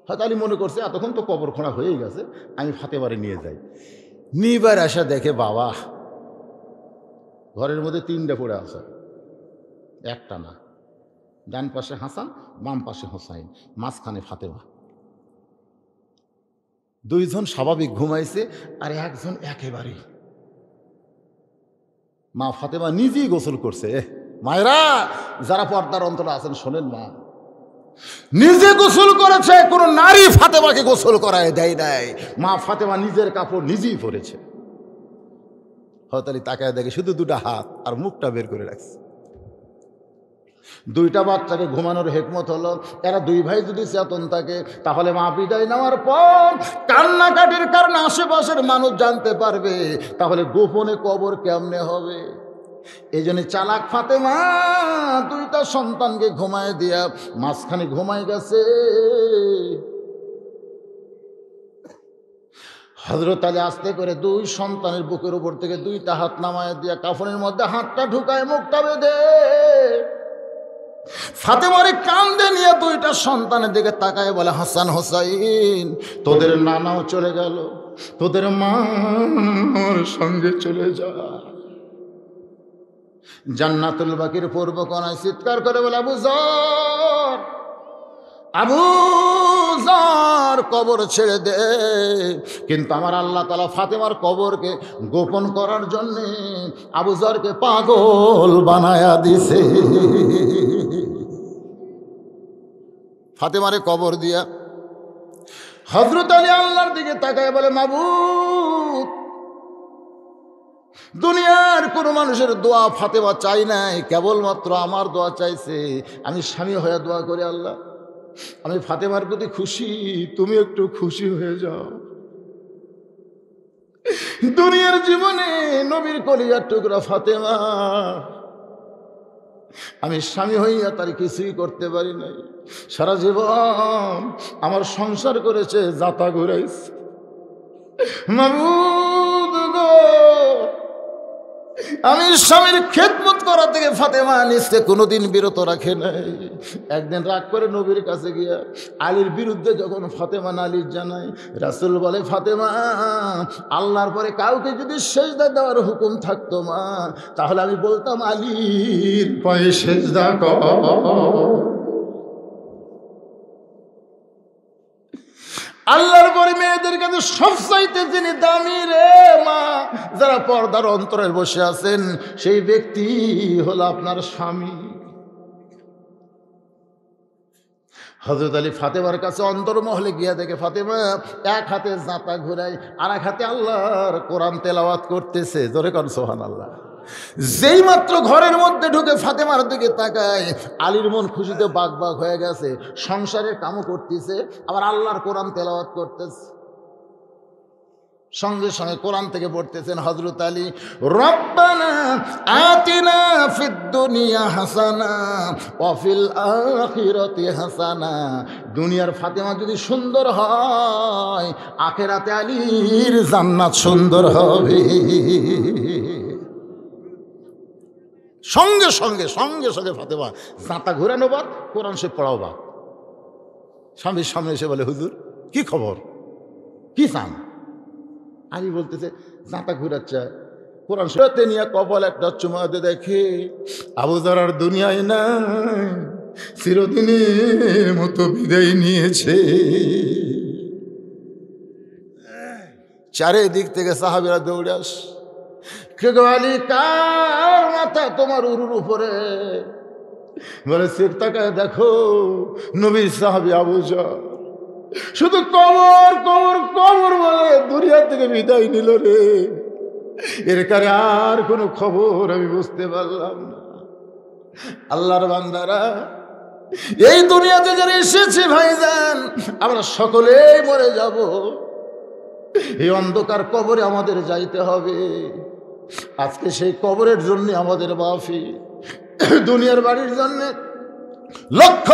হয়তো আমি মনে করছি এতক্ষণ তো কবর খোঁড়া হয়েই গেছে, আমি ফাতেমারে নিয়ে যাই। নিবার আসা দেখে বাবা ঘরের মধ্যে তিনটা পড়ে আছে, একটা না। ডান পাশে হাসান, বাম পাশে হোসাইন, মাঝখানে ফাতেমা। দুইজন স্বাভাবিক ঘুমাইছে আর একজন একেবারে। মা ফাতেমা নিজেই গোসল করছে। মায়েরা যারা পর্দার অন্তরে আছেন শোনেন, মা নিজে গোসল করেছে, কোন নারী ফাতেমাকে গোসল করায় দেয় নাই। মা ফাতেমা নিজের কাপড় নিজেই পরেছে। হয়তো তাকায় দেখে শুধু দুটা হাত আর মুখটা বের করে রাখছে। দুইটা বাচ্চাকে ঘুমানোর হেকমত হলো, এরা দুই ভাই যদি চেতন থাকে তাহলে মা বিদায় নেওয়ার পর কান্নাকাটির কারণে আশেপাশের মানুষ জানতে পারবে, তাহলে গোপনে কবর কেমনে হবে। এই জন্য চালাক ফাতেমা দুইটা সন্তানকে ঘুমায় দিয়া মাঝখানে ঘুমায় গেছে। হযরত আলী আস্তে করে দুই সন্তানের বুকের উপর থেকে দুইটা হাত নামায় দিয়া কাফনের মধ্যে হাতটা ঢুকায় মুখটা বেঁধে ফাতেমারে কান্দে নিয়ে দুইটা সন্তানের দিকে তাকায় বলে, হাসান হোসাইন, তোদের নানাও চলে গেল, তোদের মার সঙ্গে চলে যা। জান্নাতুল বাকির পূর্ব কোণায় চিৎকার করে বলে, আবু যর, আবু যর, কবর ছেড়ে দে। কিন্তু আমার আল্লাহ তাআলা ফাতেমার কবরকে গোপন করার জন্যে আবু যরকে পাগল বানায়া দিছে। ফাতেমারে কবর দিয়া হযরত আলী আল্লাহর দিকে তাকায় বলে, মাবুদ, দুনিয়ার কোনো মানুষের দোয়া ফাতেমা চাই নাই, কেবলমাত্র আমার দোয়া চাইছে। আমি স্বামী হয়ে দোয়া করি, আল্লাহ আমি ফাতেমার প্রতি খুশি, তুমি একটু খুশি হয়ে যাও। দুনিয়ার জীবনে নবীর কলিজার টুকরা ফাতেমা, আমি স্বামী হইয়া তার কিছুই করতে পারি নাই। সারা জীবন আমার সংসার করেছে, যাতা ঘুরাইছে। মাবুদ গো, আমি স্বামীর খেদমত করা থেকে ফাতেমা নিজকে কোনোদিন বিরত রাখে নাই। একদিন রাগ করে নবীর কাছে গিয়া আলীর বিরুদ্ধে যখন ফাতেমা নালিশ জানায়, রাসূল বলে, ফাতেমা, আল্লাহর পরে কাউকে যদি সেজদা দেওয়ার হুকুম থাকতো মা, তাহলে আমি বলতাম আলীর পায়ে সেজদা কর। আল্লাহর পরে মেয়েদের কাছে সবচাইতে যিনি দামি রে মা, যারা পর্দার অন্তরে বসে আছেন, সেই ব্যক্তি হলো আপনার স্বামী। হযরত আলী ফাতেমার কাছে অন্তর্মহলে গিয়া দেখে ফাতেমা এক হাতে জাঁতা ঘুরাই, আর এক হাতে আল্লাহর কোরআন তেলাওয়াত করতেছে। জোরে কর সুবহানাল্লাহ। যেই মাত্র ঘরের মধ্যে ঢুকে ফাতেমার দিকে তাকায়, আলীর মন খুশিতে বাগ বাগ হয়ে গেছে। সংসারের কামও করতেছে, আবার আল্লাহর কোরআন তেলাওয়াত করতেছে। সঙ্গে সঙ্গে কোরআন থেকে পড়তেছেন হযরত আলী, রব্বানা আতিনা ফিদ দুনিয়া হাসানা ওয়া ফিল আখিরাতি হাসানা। দুনিয়ার ফাতেমা যদি সুন্দর হয়, আখিরাতে আলীর জান্নাত সুন্দর হবে। সঙ্গে সঙ্গে সঙ্গে সঙ্গে ফাতেমা জাঁতা ঘুরানো বাদ, কোরআন শরীফ পড়াও বাদ। স্বামীর সামনে এসে বলে, হুজুর কি খবর, কি চান? আলী বলতেছে, জাঁতা ঘুরাচ্ছে, কোরআন শরীফে নিয়ে কপাল একটা চুমা দিয়ে দেখে আবু যর আর দুনিয়ায় নাই, চিরদিনের মতো বিদায় নিয়েছে। চারিদিক থেকে সাহাবীরা দৌড়ে আস, আলী কার মাথা তোমার উরুর উপরে? বলে, সির তাকায় দেখো, নবীর সাহাবী আবু যর। শুধু কবর কবর কবর বলে দুনিয়া থেকে বিদায় নিল রে। এর কারে আর কোনো খবর আমি বুঝতে পারলাম না। আল্লাহর বান্দারা, এই দুনিয়াতে যারা এসেছে ভাইজান, আমরা সকলেই মরে যাব। এই অন্ধকার কবরে আমাদের যাইতে হবে। আজকে সেই কবরের জন্য আমাদের মাহফিল। দুনিয়ার বাড়ির জন্য লক্ষ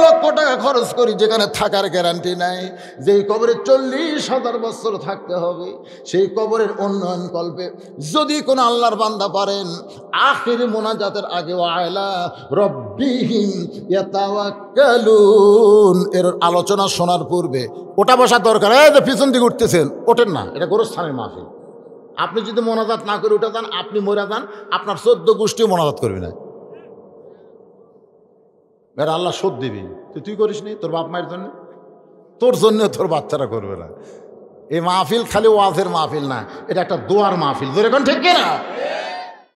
লক্ষ টাকা খরচ করি, যেখানে থাকার গ্যারান্টি নাই। যেই কবরে 40,000 বছর থাকতে হবে, সেই কবরের উন্নয়ন কল্পে যদি কোনো আল্লাহর বান্দা পারেন, আখির মোনাজাতের আগে ওয়াইলা রব্বিহিম ইয়াতাওয়াক্কালুন এর আলোচনা শোনার পূর্বে ওটা বসার দরকার। এই যে পিছন দিকে উঠতেছেন, ওঠেন না, এটা গোরস্থানের মাহফিল। আপনি যদি মোনাজাত না করে উঠে যান, আপনি মরে যান, আপনার 14 গোষ্ঠীও মোনাজাত করবে না। এরা আল্লাহ শোধ দিবি। তুই করিস নি তোর বাপ মায়ের জন্য, তোর জন্য তোর বাচ্চারা করবে না। এই মাহফিল খালি ওয়াজের মাহফিল না, এটা একটা দোয়ার মাহফিল। ধরে এখন ঠিক না?